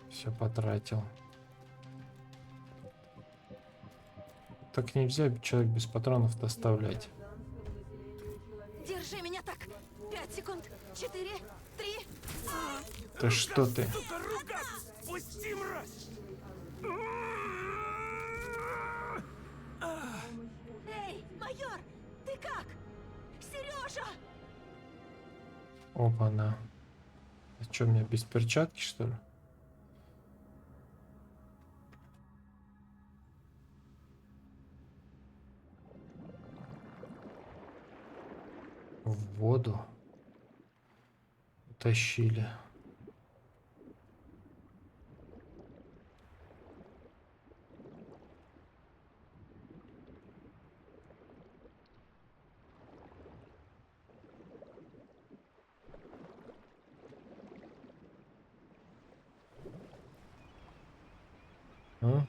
Все потратил. Так нельзя человек без патронов доставлять. Держи меня так. 5 секунд. 4, 3. Да что ты? Пусти, мразь! Эй, майор, ты как? Сережа! Опа-на. А что, у меня без перчатки, что ли? В воду утащили. А?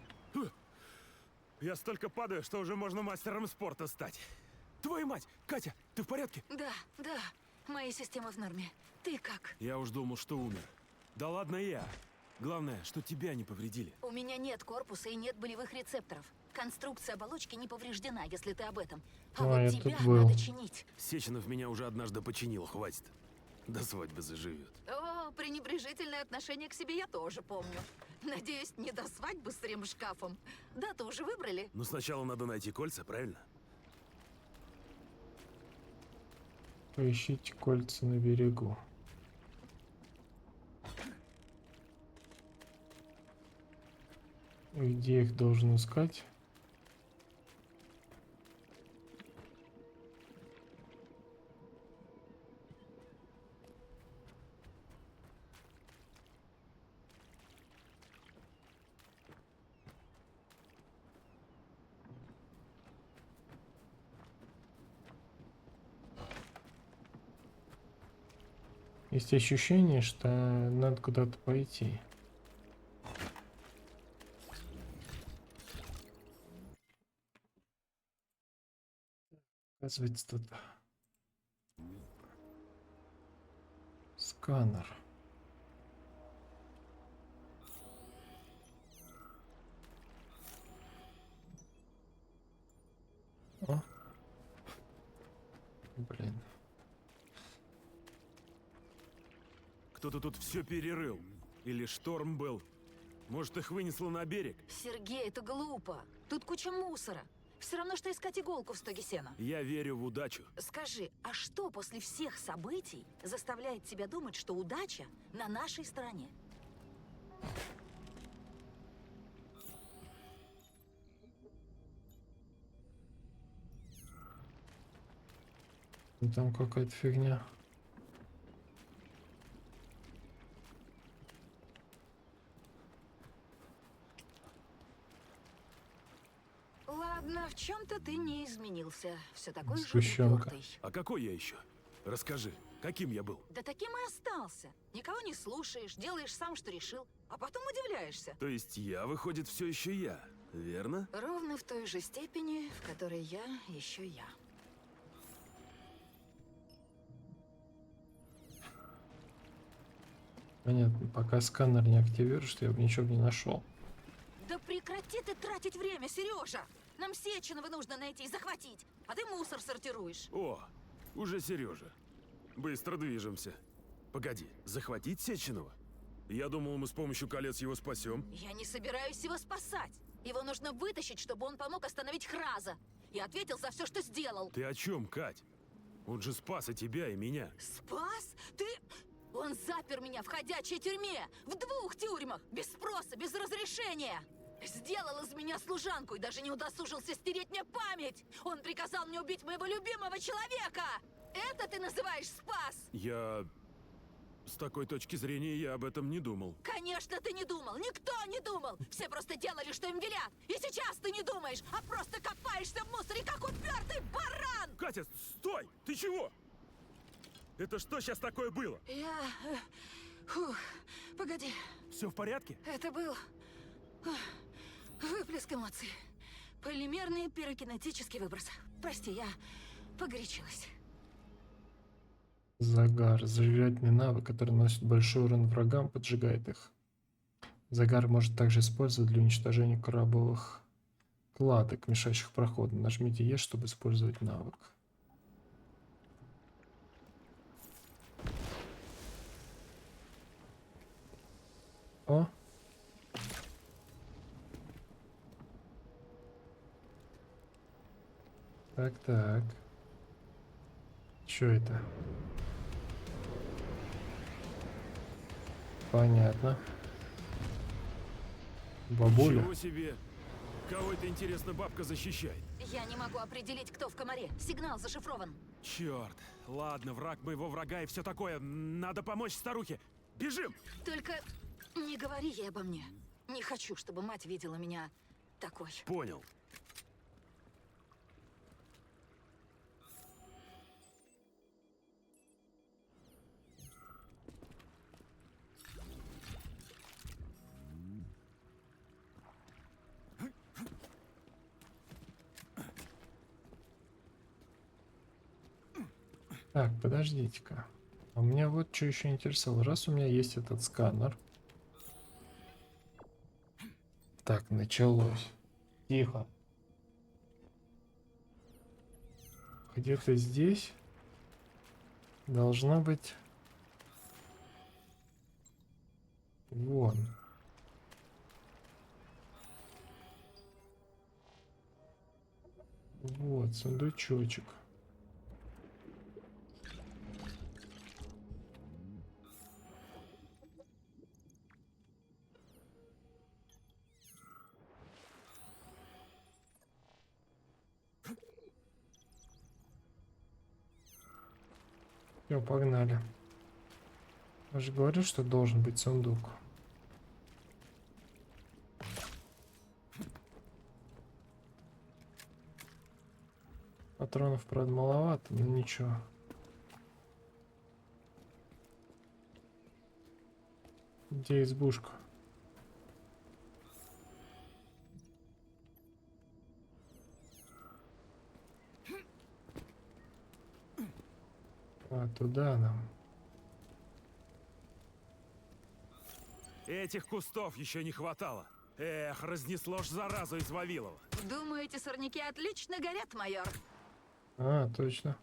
Я столько падаю, что уже можно мастером спорта стать. Твою мать! Катя, ты в порядке? Да, да. Мои системы в норме. Ты как? Я уж думал, что умер. Да ладно я. Главное, что тебя не повредили. У меня нет корпуса и нет болевых рецепторов. Конструкция оболочки не повреждена, если ты об этом. А я вот тебя тут был. надо чинить. Сеченов меня уже однажды починил, хватит. До свадьбы заживет. О, пренебрежительное отношение к себе я тоже помню. Надеюсь, не до свадьбы с ремшкафом. Дату уже выбрали? Но сначала надо найти кольца, правильно? Поищите кольца на берегу. Где их должен искать? Есть ощущение, что надо куда-то пойти. Оказывается, тут сканер. О. Блин. Кто-то тут все перерыл. Или шторм был. Может, их вынесло на берег? Сергей, это глупо. Тут куча мусора. Все равно, что искать иголку в стоге сена. Я верю в удачу. Скажи, а что после всех событий заставляет тебя думать, что удача на нашей стороне? Там какая-то фигня. Ладно, в чем-то ты не изменился. Все такой же Сгущенка. упертый. А какой я еще? Расскажи, каким я был? Да таким и остался. Никого не слушаешь, делаешь сам, что решил, а потом удивляешься. То есть я, выходит, все еще я, верно? Ровно в той же степени, в которой я еще я. Понятно, пока сканер не активируешь, я бы ничего не нашел. Да прекрати ты тратить время, Сережа! Нам Сеченова нужно найти и захватить, а ты мусор сортируешь. О, уже Сережа. Быстро движемся. Погоди, захватить Сеченова? Я думал, мы с помощью колец его спасем. Я не собираюсь его спасать. Его нужно вытащить, чтобы он помог остановить Храза. И ответил за все, что сделал. Ты о чем, Кать? Он же спас и тебя, и меня. Спас? Ты... Он запер меня в ходячей тюрьме! В 2 тюрьмах! Без спроса, без разрешения! Сделал из меня служанку и даже не удосужился стереть мне память! Он приказал мне убить моего любимого человека! Это ты называешь спас? Я... С такой точки зрения я об этом не думал. Конечно, ты не думал! Никто не думал! Все просто делали, что им велят! И сейчас ты не думаешь, а просто копаешься в мусоре, как упертый баран! Катя, стой! Ты чего? Это что сейчас такое было? Я... Фух, погоди. Все в порядке? Это был... выплеск эмоций. Полимерный пирокинетический выброс. Прости, я погорячилась. Загар. Зажигательный навык, который наносит большой урон врагам, поджигает их. Загар может также использовать для уничтожения крабовых кладок, мешающих проходу. Нажмите Е, чтобы использовать навык. О! Так. Что это? Понятно. Бабуля. Ничего себе! Кого это, интересно, бабка защищает? Я не могу определить, кто в комаре. Сигнал зашифрован. Черт! Ладно, враг моего врага и все такое. Надо помочь старухе. Бежим! Только не говори ей обо мне. Не хочу, чтобы мать видела меня такой. Понял. Так, подождите-ка. А меня вот что еще интересовало. Раз у меня есть этот сканер. Так, началось. Тихо. Где-то здесь должна быть... Вон. Вот, сундучочек. Все, погнали. Я же говорю, что должен быть сундук. Патронов, правда, маловато, но ничего. Где избушка? А, туда нам. Этих кустов еще не хватало. Эх, разнесло ж заразу из Вавилова. Думаю, эти сорняки отлично горят, майор. А, точно.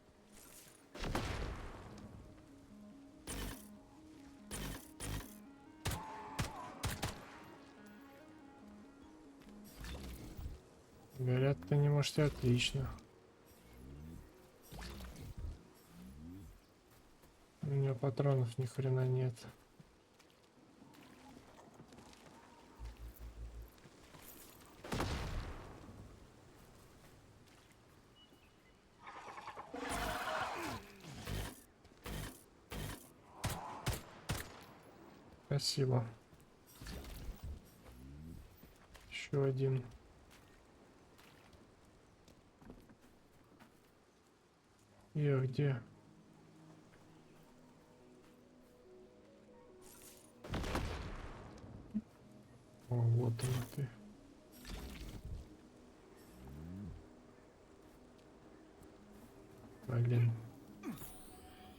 Горят-то не можете отлично. У меня патронов ни хрена нет. Спасибо. Еще один. Я где? О, вот она ты. Блин.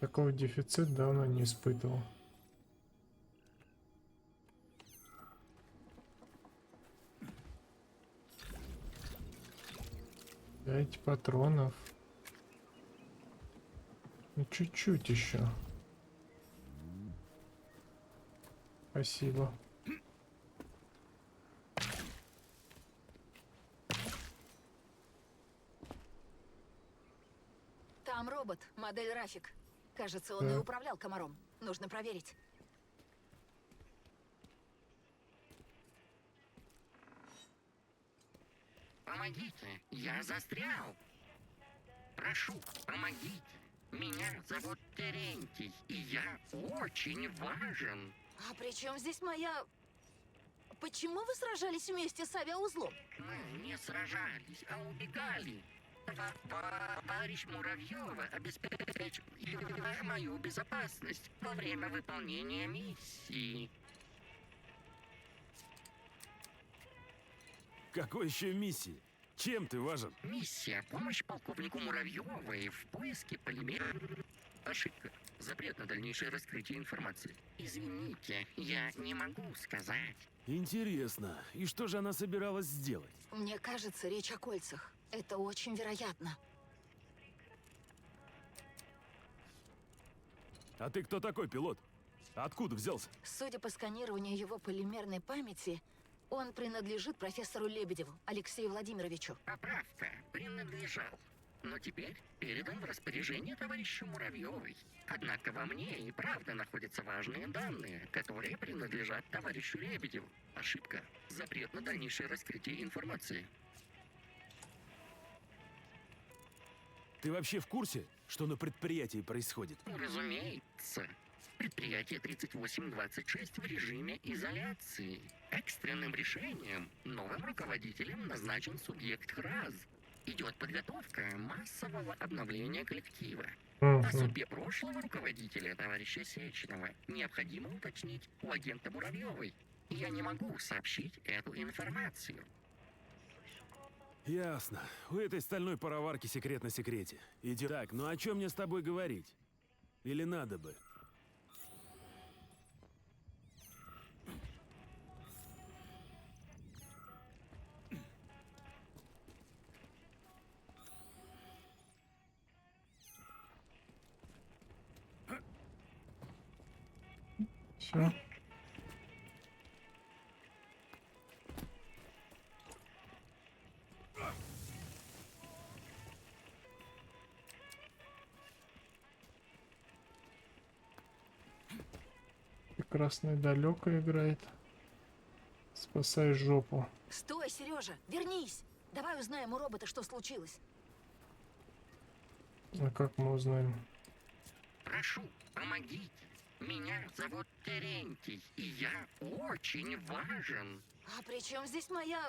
Такого дефицит давно не испытывал. 5 патронов. Ну, чуть-чуть еще. Спасибо. Там робот, модель Рафик. Кажется, он и Так. управлял комаром. Нужно проверить. Помогите, я застрял. Прошу, помогите. Меня зовут Терентий, и я очень важен. А при чем здесь моя... Почему вы сражались вместе с авиаузлом? Мы не сражались, а убегали. Товарищ Муравьева обеспечил мою безопасность во время выполнения миссии. Какой еще миссии? Чем ты важен? Миссия — помощь полковнику Муравьевой в поиске полимера. Ошибка. Запрет на дальнейшее раскрытие информации. Извините, я не могу сказать. Интересно. И что же она собиралась сделать? Мне кажется, речь о кольцах. Это очень вероятно. А ты кто такой, пилот? Откуда взялся? Судя по сканированию его полимерной памяти, он принадлежит профессору Лебедеву, Алексею Владимировичу. Поправка. Принадлежал. Но теперь передан в распоряжение товарищу Муравьевой. Однако во мне и правда находятся важные данные, которые принадлежат товарищу Лебедеву. Ошибка. Запрет на дальнейшее раскрытие информации. Ты вообще в курсе, что на предприятии происходит? Разумеется. Предприятие 3826 в режиме изоляции. Экстренным решением новым руководителем назначен субъект ХРАЗ. Идет подготовка массового обновления коллектива. О судьбе прошлого руководителя, товарища Сеченова, необходимо уточнить у агента Муравьевой. Я не могу сообщить эту информацию. Ясно. У этой стальной пароварки секрет на секрете. Иди. Так, ну о чем мне с тобой говорить? Или надо бы? Все. Прекрасный далеко играет. Спасай жопу. Стой, Сережа, вернись! Давай узнаем у робота, что случилось. А как мы узнаем? Прошу, помогите. Меня зовут Терентий, и я очень важен. А при чем здесь моя...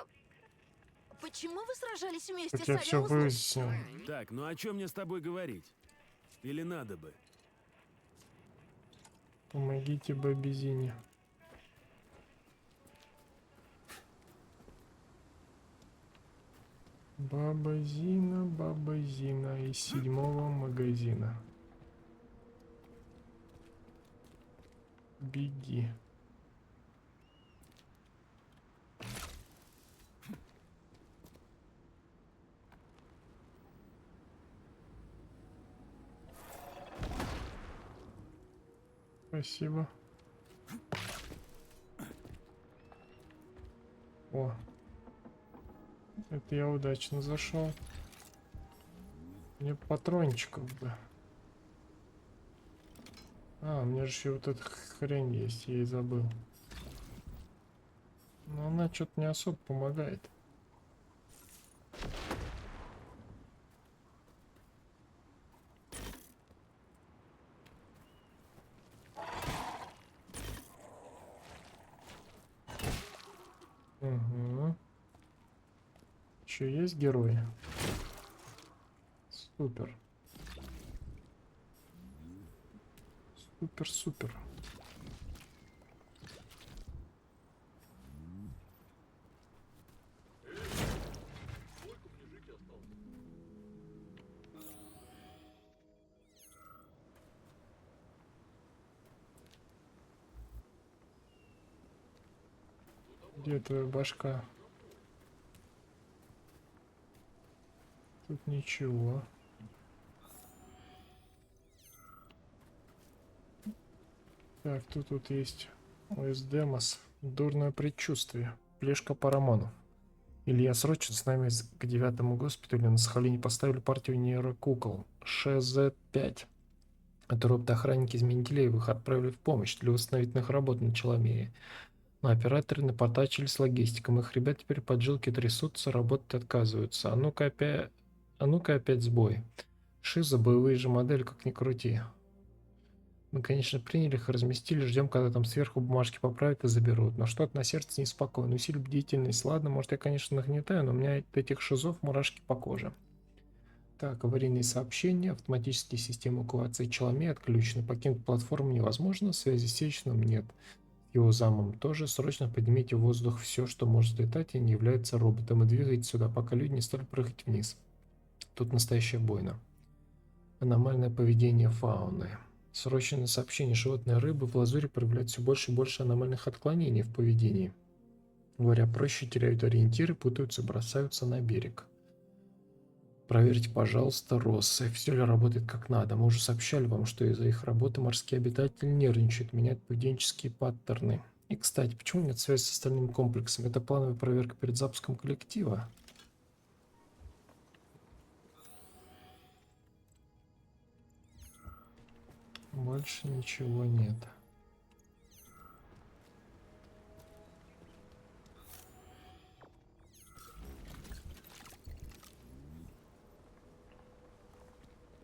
Почему вы сражались вместе Так с я все авиаузлом? выяснил. Так, ну о чем мне с тобой говорить? Или надо бы? Помогите Бабизине. Баба Зина из 7-го магазина. Беги. Спасибо. О. Это я удачно зашел. Мне патрончиков бы. А, у меня же еще вот эта хрень есть, я и забыл. Но она что-то не особо помогает. Угу. Еще есть герои? Супер. Супер-супер. Где твоя башка? Тут ничего. Так, тут есть ОС Демос. Дурное предчувствие. Плешка Парамонов. Илья срочно с нами к 9-му госпиталю на Сахалине поставили партию нейрокукол ШЗ-5. Эту робот-охранники из Менделеевых отправили в помощь для восстановительных работ на Челомее. Но операторы напортачились логистиком. Их ребят теперь поджилки трясутся, работать отказываются. А ну-ка опять сбой. Шиза, боевые же модели, как ни крути. Мы, конечно, приняли их, разместили, ждем, когда там сверху бумажки поправят и заберут. Но что-то на сердце неспокойно. Усиль бдительность. Ладно, может, я, конечно, нагнетаю, но у меня от этих шизов мурашки по коже. Так, аварийные сообщения. Автоматические системы эвакуации Челомея отключены. Покинуть платформу невозможно. Связи с Сеченым нет. Его замом тоже. Срочно поднимите в воздух все, что может летать и не является роботом. И двигайте сюда, пока люди не стали прыгать вниз. Тут настоящая бойня. Аномальное поведение фауны. Срочное сообщение. Животные рыбы в лазуре проявляют все больше и больше аномальных отклонений в поведении. Говоря проще, теряют ориентиры, путаются, бросаются на берег. Проверьте, пожалуйста, россы. Все ли работает как надо. Мы уже сообщали вам, что из-за их работы морские обитатели нервничают, меняют поведенческие паттерны. И, кстати, почему нет связи с остальными комплексами? Это плановая проверка перед запуском коллектива. Больше ничего нет.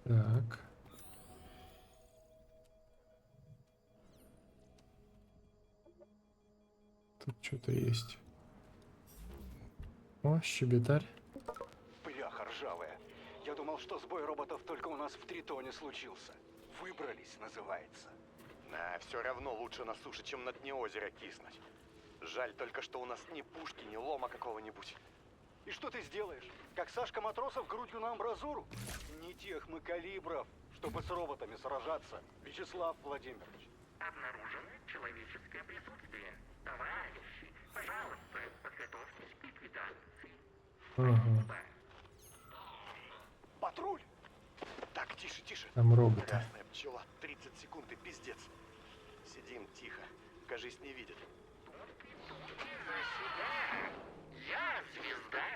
Так. Тут что-то есть. О, щебетарь. Бляха ржавая. Я думал, что сбой роботов только у нас в Тритоне случился. Выбрались, называется. Да, все равно лучше на суше, чем на дне озера киснуть. Жаль только, что у нас ни пушки, ни лома какого-нибудь. И что ты сделаешь? Как Сашка Матросов грудью на амбразуру? Не тех мы калибров, чтобы с роботами сражаться, Вячеслав Владимирович. Обнаружено человеческое присутствие. Товарищи, пожалуйста, подготовьтесь к ликвидации. Ага. Патруль! Так, тише, тише. Там роботы. Красная пчела, 30 секунд и пиздец. Сидим тихо, кажись, не видит. Я звезда.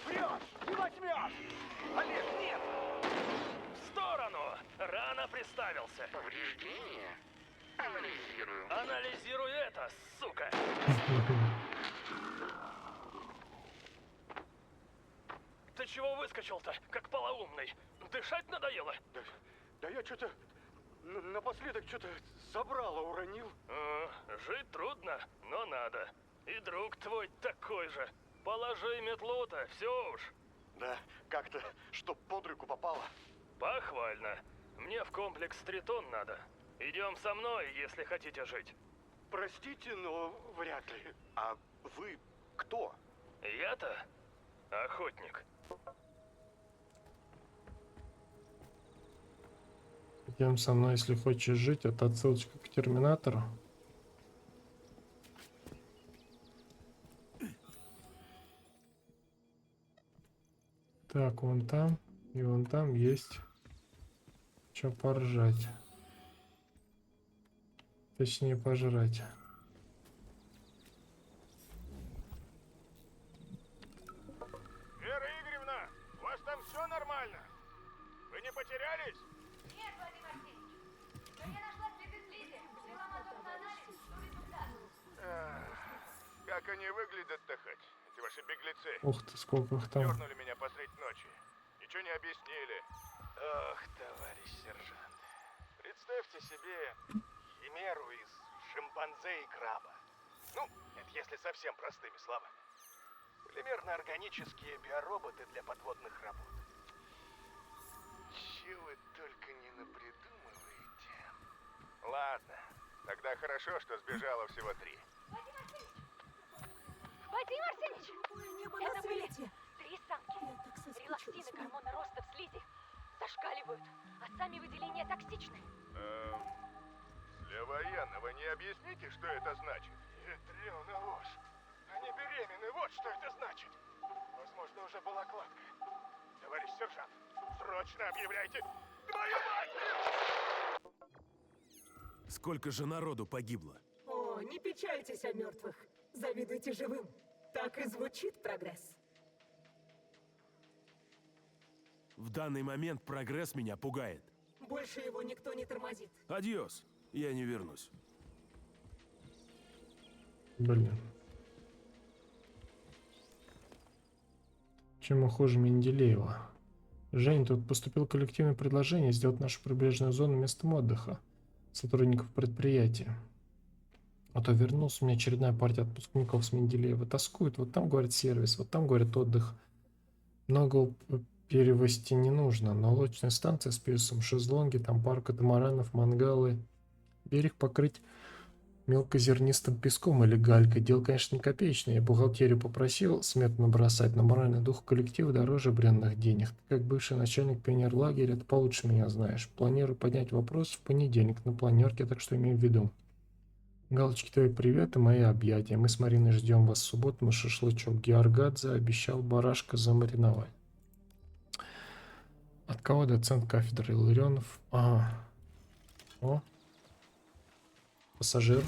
Врешь! Не возьмешь! Олег, нет! В сторону! Рано приставился. Повреждения? Анализирую. Анализируй это, сука! Ты чего выскочил-то, как полоумный? Дышать надоело? Да я что-то напоследок что-то забрало уронил. Жить трудно, но надо. И друг твой такой же. Положи метлу-то, все уж. Да, как-то, чтоб под руку попало. Похвально. Мне в комплекс Тритон надо. Идем со мной, если хотите жить. Простите, но вряд ли. А вы кто? Я-то охотник. Идем со мной, если хочешь жить. Это отсылочка к Терминатору. Так, вон там и вон там есть что поржать. Точнее, пожрать. Вера Игоревна, у вас там все нормально? Вы не потерялись? Нет, Владимир Арсеньевич. Но я нашла следы Лиды, взяла мотор на анализ, что результат. Как они выглядят-то хоть? Эти ваши беглецы. Ух ты, сколько их там. Дернули меня посредь ночи. Ничего не объяснили. Ох, товарищ сержант. Представьте себе химеру из шимпанзе и краба. Ну, это если совсем простыми словами. Полимерно-органические биороботы для подводных работ. Чего вы только не напридумываете. Ладно, тогда хорошо, что сбежало всего 3. Вадим Арсеньевич! Небо Это на были свете! 3 самки. Я так соскучилась. Релаксины гормона роста в слизи зашкаливают, а сами выделения токсичны. Для военного не объясните, что это значит? Ядрёна ложь. Они беременны, вот что это значит. Возможно, уже была кладка. Товарищ сержант, срочно объявляйте... Твою мать! Сколько же народу погибло? О, не печальтесь о мертвых. Завидуйте живым. Так и звучит прогресс. В данный момент прогресс меня пугает. Больше его никто не тормозит. Адьос, я не вернусь. Блин. Чем хуже Менделеева. Жень, тут поступило коллективное предложение сделать нашу прибрежную зону местом отдыха сотрудников предприятия. А то вернулась у меня очередная партия отпускников с Менделеева. Тоскуют. Вот там, говорят, сервис, вот там, говорят, отдых. Много перевозить не нужно. Но лодочная станция с пирсом, шезлонги, там пару катамаранов, мангалы. Берег покрыть мелкозернистым песком или галькой. Дело, конечно, не копеечное. Я бухгалтерию попросил смету набросать, но моральный дух коллектива дороже бренных денег. Ты, как бывший начальник пионерлагеря, ты получше меня знаешь. Планирую поднять вопрос в понедельник на планерке, так что имей в виду. Галочки, твои привет и мои объятия. Мы с Мариной ждем вас в субботу на шашлычок. Георгадзе обещал барашка замариновать. От кого доцент кафедры Илларионов? Ага. О. Пассажир.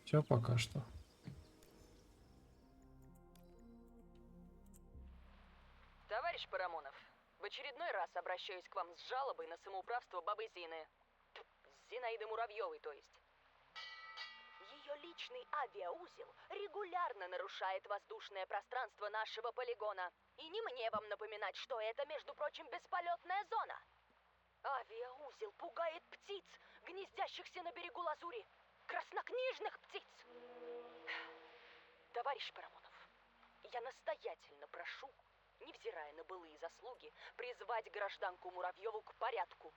Все пока что. Товарищ Парамонов, в очередной раз обращаюсь к вам с жалобой на самоуправство бабы Зины. Зинаиды Муравьевой, то есть. Ее личный авиаузел регулярно нарушает воздушное пространство нашего полигона. И не мне вам напоминать, что это, между прочим, бесполетная зона. Авиаузел пугает птиц, гнездящихся на берегу Лазури. Краснокнижных птиц. Товарищ Парамонов, я настоятельно прошу, невзирая на былые заслуги, призвать гражданку Муравьеву к порядку.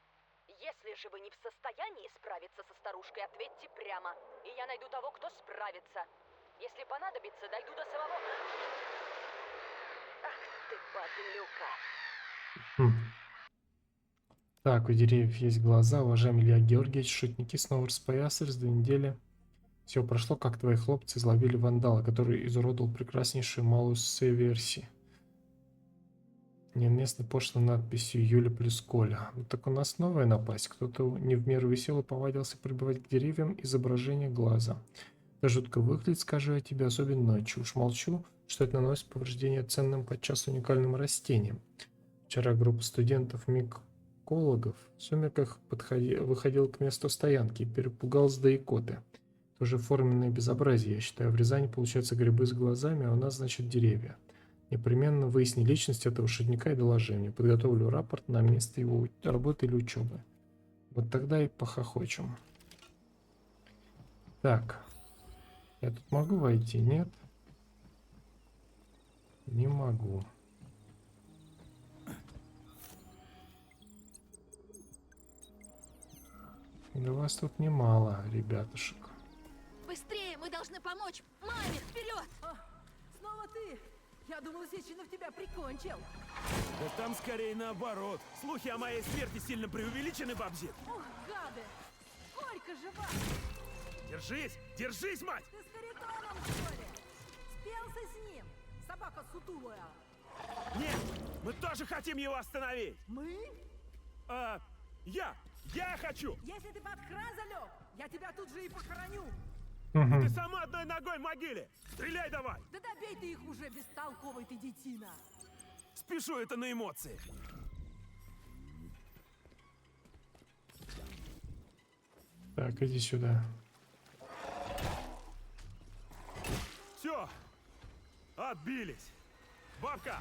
Если же вы не в состоянии справиться со старушкой, ответьте прямо, и я найду того, кто справится. Если понадобится, дойду до самого... Ах ты, подлюка! Так, у деревьев есть глаза. Уважаемый Илья Георгиевич, шутники снова распоясались 2 недели. Все прошло, как твои хлопцы изловили вандала, который изуродовал прекраснейшую малую Северси. Неуместно пошлой надписью Юля плюс Коля. Вот так у нас новая напасть. Кто-то не в меру весело повадился прибывать к деревьям изображение глаза. Это жутко выглядит, скажу я тебе, особенно ночью. Уж молчу, что это наносит повреждения ценным, подчас уникальным растениям. Вчера группа студентов-микологов в сумерках выходила к месту стоянки и перепугалась до икоты. Это уже форменное безобразие, я считаю. В Рязани получаются грибы с глазами, а у нас, значит, деревья. Непременно выясни личность этого шутника и доложи мне. Подготовлю рапорт на место его работы или учебы. Вот тогда и похохочем. Так. Я тут могу войти? Нет? Не могу. Да вас тут немало, ребятушек. Быстрее, мы должны помочь маме, вперед! Снова ты? Я думал, Сеченов тебя прикончил. Да там скорее наоборот. Слухи о моей смерти сильно преувеличены, бабзит. Ух, гады! Сколько же вас? Держись! Держись, мать! Ты с Харитоном, что ли? Спелся с ним? Собака сутулая. Нет! Мы тоже хотим его остановить! Мы? Я хочу! Если ты под храза лег, я тебя тут же и похороню. Ты сама одной ногой в могиле! Стреляй давай! Да добей ты их уже, бестолковый ты детина! Спешу это на эмоции. Так, иди сюда. Все! Отбились! Бабка!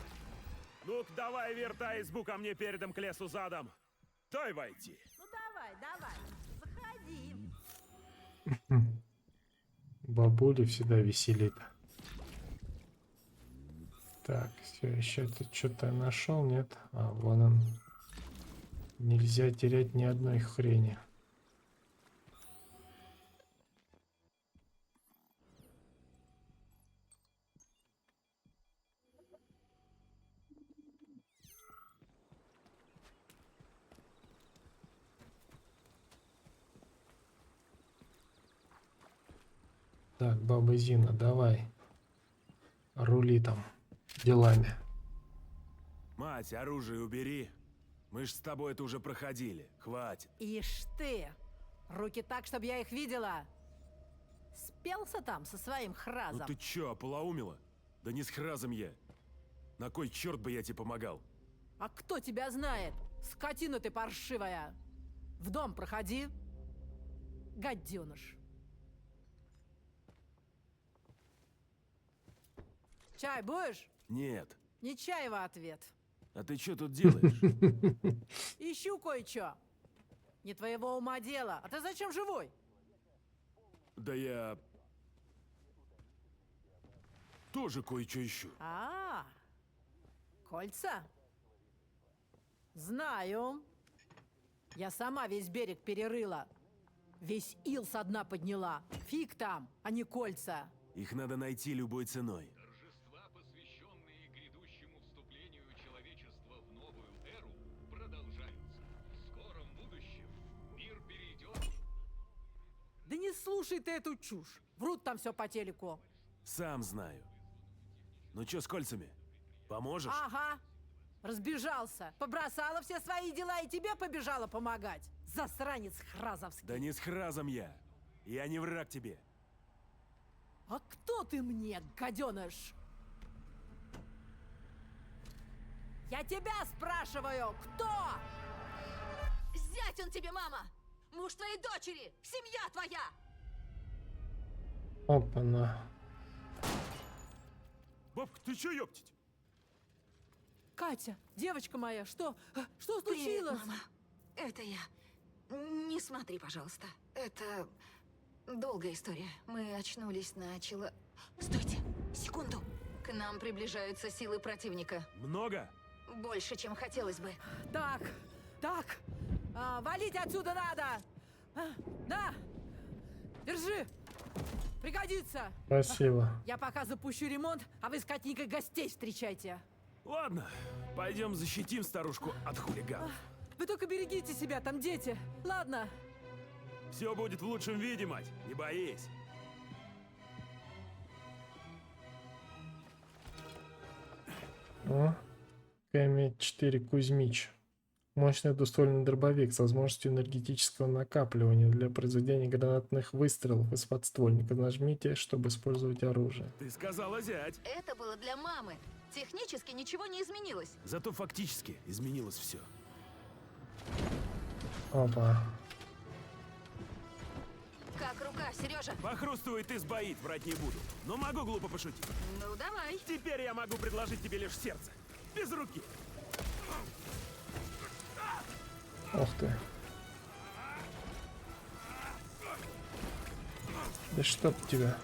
Ну-ка давай вертай избу ко мне передом к лесу задом. Дай войти. Ну давай, заходи. Бабуля всегда веселит. Так, все, еще тут что-то нашел, нет? А, вон он. Нельзя терять ни одной хрени. Так, баба Зина, давай. Рули там делами. Мать, оружие убери. Мы ж с тобой это уже проходили. Хватит. Ишь ты! Руки так, чтобы я их видела. Спелся там со своим хразом. Ну ты чё, ополоумела? Да не с хразом я. На кой черт бы я тебе помогал? А кто тебя знает? Скотина ты паршивая. В дом проходи. Гаденыш. Чай будешь? Нет. Не чай в ответ. А ты что тут делаешь? Ищу кое-что. Не твоего ума дело. А ты зачем живой? Да я... тоже кое-что ищу. Кольца? Знаю. Я сама весь берег перерыла. Весь ил со дна подняла. Фиг там, а не кольца. Их надо найти любой ценой. Да не слушай ты эту чушь. Врут там все по телеку. Сам знаю. Ну чё с кольцами? Поможешь? Ага. Разбежался. Побросала все свои дела и тебе побежала помогать. Засранец хразовский. Да не с хразом я. Я не враг тебе. А кто ты мне, гаденыш? Я тебя спрашиваю, кто? Зять он тебе, мама! Муж твоей дочери! Семья твоя! Опа-на. Бабка, ты чё, ёптить? Катя, девочка моя, что? Что Привет, случилось? мама. Это я. Не смотри, пожалуйста. Это долгая история. Мы очнулись на Стойте, секунду. К нам приближаются силы противника. Много? Больше, чем хотелось бы. Так. Валить отсюда надо. На, держи. Пригодится. Спасибо. Я пока запущу ремонт, а вы с Катенькой гостей встречайте. Ладно, пойдем защитим старушку от хулиганов. Вы только берегите себя, там дети. Ладно. Все будет в лучшем виде, мать, не боись. О, КМ-4 Кузьмич. Мощный двуствольный дробовик с возможностью энергетического накапливания для произведения гранатных выстрелов из подствольника. Нажмите, чтобы использовать оружие. Ты сказала зять. Это было для мамы. Технически ничего не изменилось. Зато фактически изменилось все. Опа. Как рука, Сережа? Похрустывает и сбоит, врать не буду. Но могу глупо пошутить. Ну, давай. Теперь я могу предложить тебе лишь сердце. Без руки. Ух ты. Да чтоб тебя.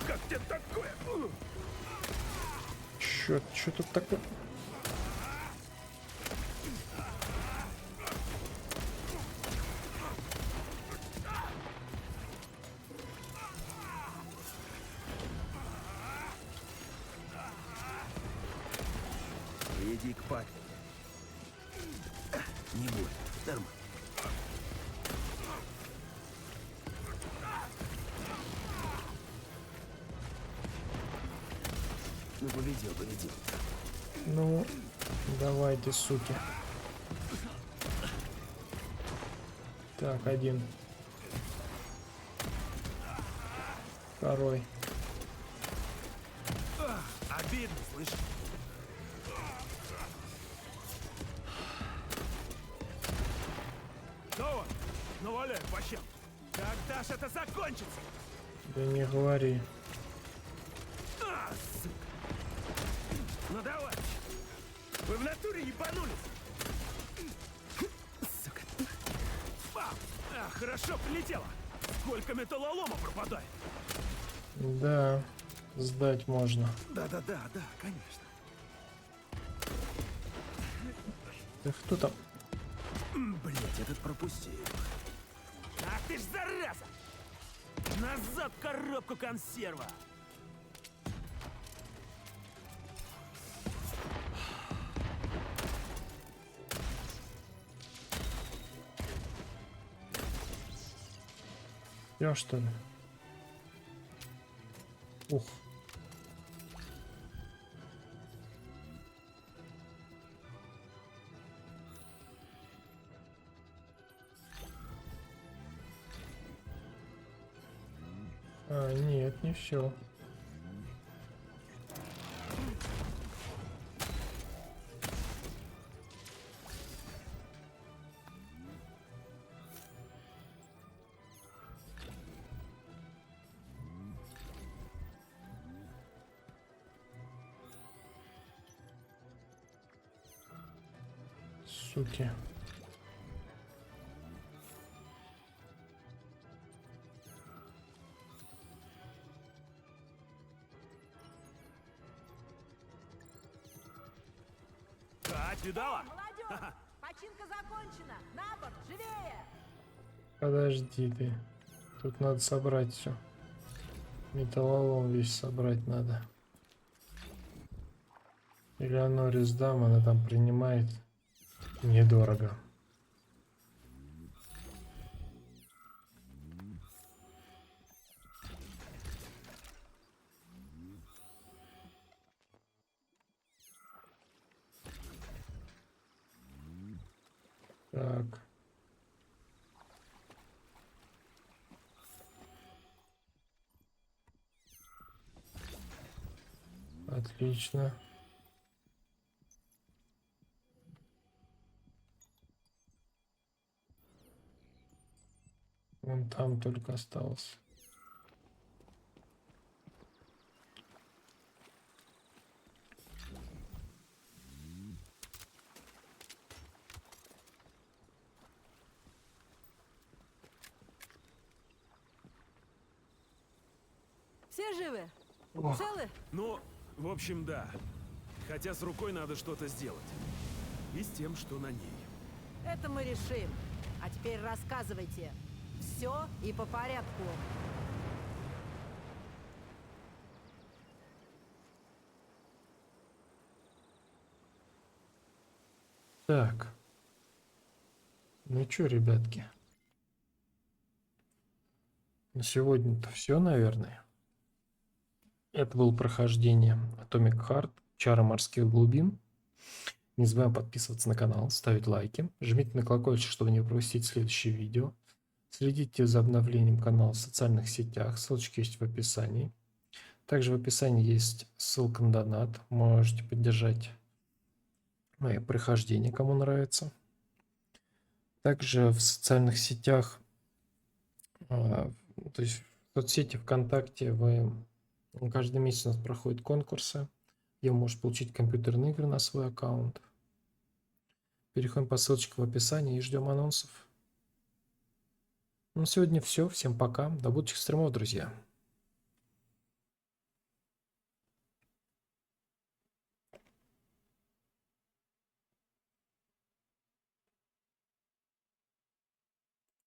Как тебе такое? Чё тут такое? Иди к папе. Не будет. Нормально. Ну, победил. Ну, давайте, суки. Так, один. Второй. Обидно, слышишь? Давай, наваляй по щам. Когда ж это закончится? Да не говори. Сука. Ну давай. Вы в натуре ебанулись? Сука. Хорошо прилетело. Сколько металлолома пропадает. Да. Сдать можно. Да, конечно. Да кто там? Блять, этот пропустил. Ах ты ж зараза! Назад в коробку консерва! Я что ли? Ух. А, нет, не все. Суки. Кать, видала? Молодежь! Починка закончена! На борт, живее! Подожди ты. Тут надо собрать все. Металлолом весь собрать надо. Элеоноре сдам, она там принимает. Недорого. Так. Отлично. Вон там только остался. Все живы? Ох. Целы? Ну, в общем, да. Хотя с рукой надо что-то сделать. И с тем, что на ней. Это мы решим. А теперь рассказывайте. Все и по порядку. Так. Ну чё, ребятки? На сегодня-то все, наверное. Это было прохождение Atomic Heart, Чары морских глубин. Не забываем подписываться на канал, ставить лайки. Жмите на колокольчик, чтобы не пропустить следующее видео. Следите за обновлением канала в социальных сетях. Ссылочки есть в описании. Также в описании есть ссылка на донат. Можете поддержать мои прохождения, кому нравится. Также в социальных сетях, то есть в соцсети ВКонтакте, каждый месяц у нас проходят конкурсы, где вы можете получить компьютерные игры на свой аккаунт. Переходим по ссылочке в описании и ждем анонсов. Ну, сегодня все. Всем пока. До будущих стримов, друзья.